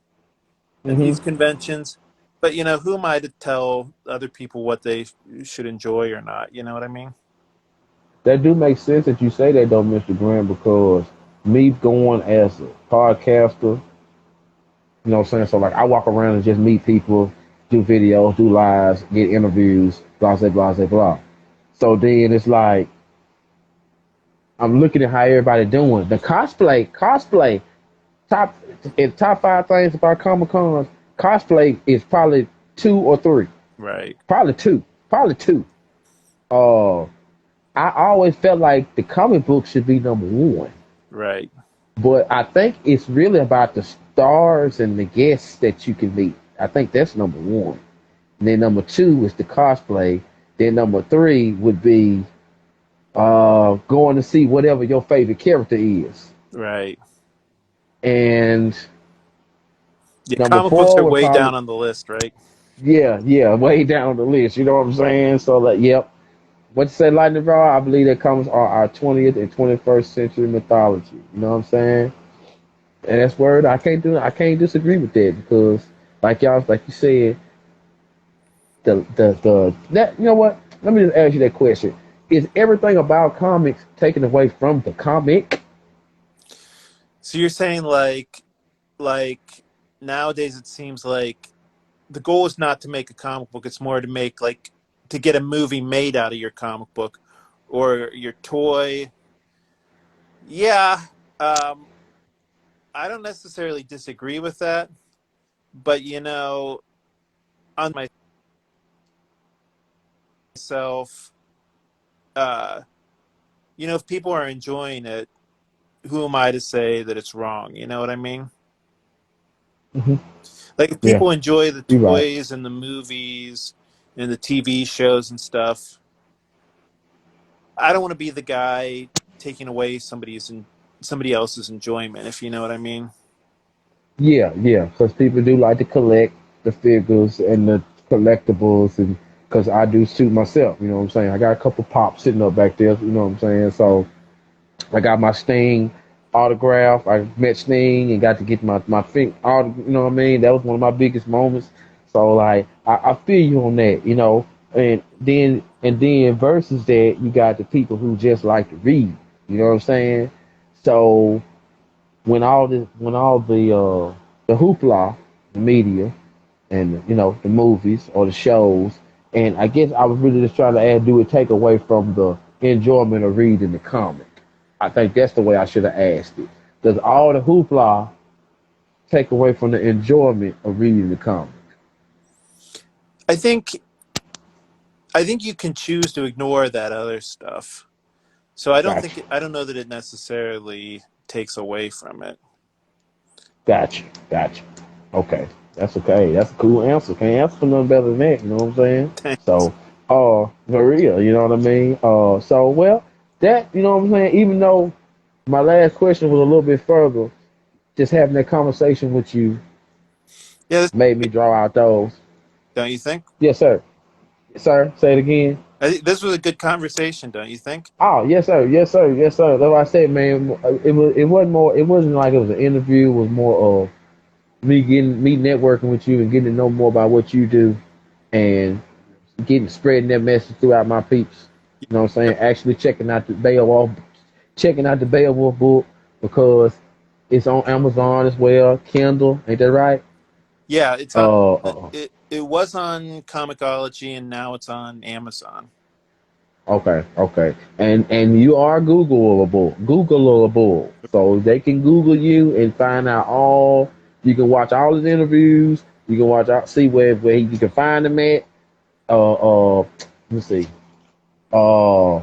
at
Hmm.
these conventions. But who am I to tell other people what they should enjoy or not? You know what I mean?
That do make sense that you say that though, Mr. Graham, because me going as a podcaster, you know what I'm saying? So like I walk around and just meet people, do videos, do lives, get interviews, blah blah blah blah blah. So then it's like I'm looking at how everybody doing. The cosplay, top in top five things about Comic Cons, cosplay is probably two or three.
Right.
Probably two. Probably two. Uh I always felt like the comic book should be number one.
Right.
But I think it's really about the stars and the guests that you can meet. I think that's number one. And then number two is the cosplay. Then number three would be going to see whatever your favorite character is.
Right.
And
Yeah,
number
comic books
four
are
would
way
probably
down on the list, right?
yeah, way down the list. You know what I'm saying? So like, yep. What you say, Lightning Rod? I believe that comes on our 20th and 21st century mythology. You know what I'm saying? And that's word. I can't disagree with that because, like you said, the that you know what? Let me just ask you that question: is everything about comics taken away from the comic?
So you're saying like nowadays it seems like the goal is not to make a comic book, it's more to make like to get a movie made out of your comic book or your toy. Yeah, um I don't necessarily disagree with that, but on myself, uh if people are enjoying it, who am I to say that it's wrong? You know what I mean?
Hmm.
Like if
Yeah,
people enjoy the
you're right.
toys and the movies and the TV shows and stuff, I don't want to be the guy taking away somebody else's enjoyment, if you know what I mean.
Yeah, because people do like to collect the figures and the collectibles, and because I do too myself. You know what I'm saying? I got a couple pops sitting up back there. You know what I'm saying? So I got my Sting autograph. I met Sting and got to get my thing. You know what I mean? That was one of my biggest moments. So like I feel you on that. You know, and then versus that, you got the people who just like to read. You know what I'm saying? So when all the hoopla, the media, and the movies or the shows, and I guess I was really just trying to take away from the enjoyment of reading the comic. I think that's the way I should have asked it. Does all the hoopla take away from the enjoyment of reading the comic?
I think I think you can choose to ignore that other stuff. So
Gotcha,
I don't know that it necessarily takes away from it.
gotcha. Okay, that's okay. That's a cool answer. Can't answer for nothing better than that. You know what I'm saying? So, for real, you know what I mean? So well, that you know what I'm saying. Even though my last question was a little bit further, just having that conversation with you.
Yeah, this,
made me draw out those.
don't you think?
Yes, sir. Sir, say it again.
I think this was a good conversation, don't you think?
Oh, yes, sir. Yes, sir. Yes, sir. That's what I said, man. It wasn't more. It wasn't like it was an interview. It was more of me networking with you and getting to know more about what you do and getting spreading that message throughout my peeps. You know what I'm saying? Actually checking out the Beowulf book because it's on Amazon as well. Kindle, ain't that right?
Yeah, it's on.
Uh, uh
It was on Comixology and now it's on Amazon.
okay, okay. And you are Googleable. So they can Google you and find out all. You can watch all his interviews. You can see where you can find him at. Let's see. Uh,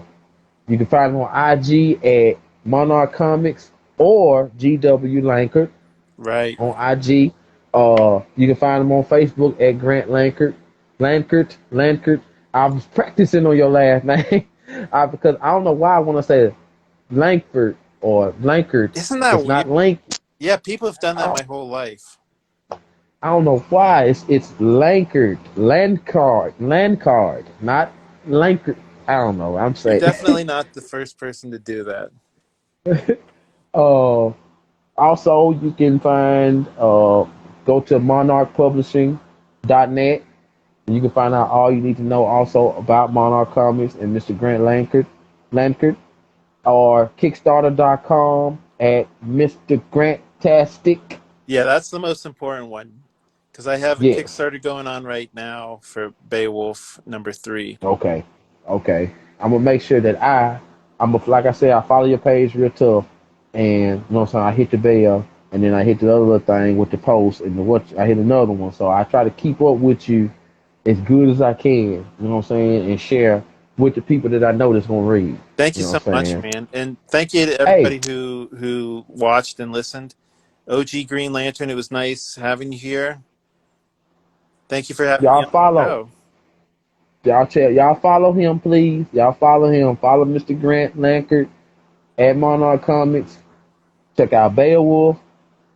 you can find him on IG at Monarch Comics or GW Lankard
Right.
on IG. You can find him on Facebook at Grant Lankard. Lankard. I was practicing on your last name because I don't know why I want to say Lankford or Lankard.
Isn't that
It's
weird?
not Lank.
Yeah, people have done that
I
my whole life.
don't know why. It's Lankard, Landcard, not Lankard. I don't know. I'm
You're
saying.
definitely not the first person to do that.
uh, Also, you can find go to monarchpublishing.net. And you can find out all you need to know also about Monarch Comics and Mr. Grant Lankard, or Kickstarter.com at Mr. Grantastic.
Yeah, that's the most important one because I have a
Yes.
Kickstarter going on right now for Beowulf #3.
Okay. Okay. I'm gonna make sure that like I said, I follow your page real tough, and you know what I'm saying. I hit the bell, and then I hit the other little thing with the post, and I hit another one. So I try to keep up with you as good as I can. You know what I'm saying, and share with the people that I know that's gonna read.
Thank
You
you
know
so
what I'm
much,
saying.
man, and thank you to
Hey,
everybody who watched and listened. OG Green Lantern, it was nice having you here. Thank you for having me
y'all
on the
follow.
show.
Y'all follow him, please. Y'all follow him. Follow Mr. Grant Lankard at Monarch Comics. Check out Beowulf.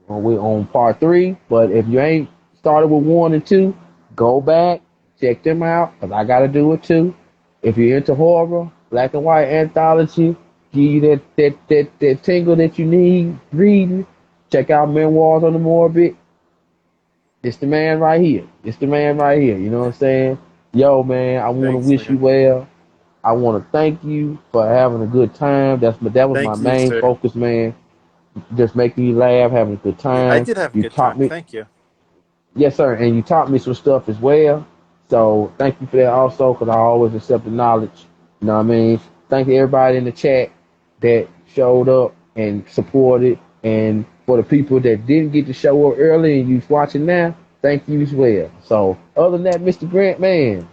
We're on part 3, but if you ain't started with 1 and 2, go back, check them out, because I got to do it too. If you're into horror, black and white anthology, give you that tingle that you need reading, check out Memoirs on the Morbid. It's the man right here. It's the man right here. You know what I'm saying? Yo, man, I want to
Thanks,
wish you
man.
well. I want to thank you for having a good time. That was my
Thank you,
main
sir.
focus, man. Just making you laugh, having a good
I
time.
did have a
You
good time.
taught me,
Thank you.
yes, sir, and you taught me some stuff as well. So thank you for that also, because I always accept the knowledge. You know what I mean? Thank you everybody in the chat that showed up and supported, and for the people that didn't get to show up early and you watching now, thank you as well. So other than that, Mr. Grant, man,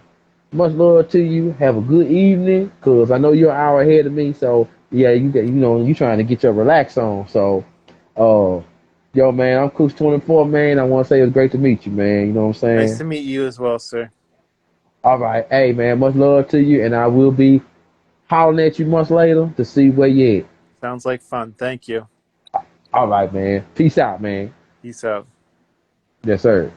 much love to you. Have a good evening, cause I know you're an hour ahead of me. So yeah, you trying to get your relax on. So, uh, yo, man, I'm Coach 24, man. I want to say it's great to meet you, man. You know what I'm
Nice
saying?
to meet you as well, sir.
All right, hey, man, much love to you, and I will be hollering at you much later to see where you at.
Sounds like fun. Thank you.
All right, man. Peace out, man.
Peace out.
Yes, sir.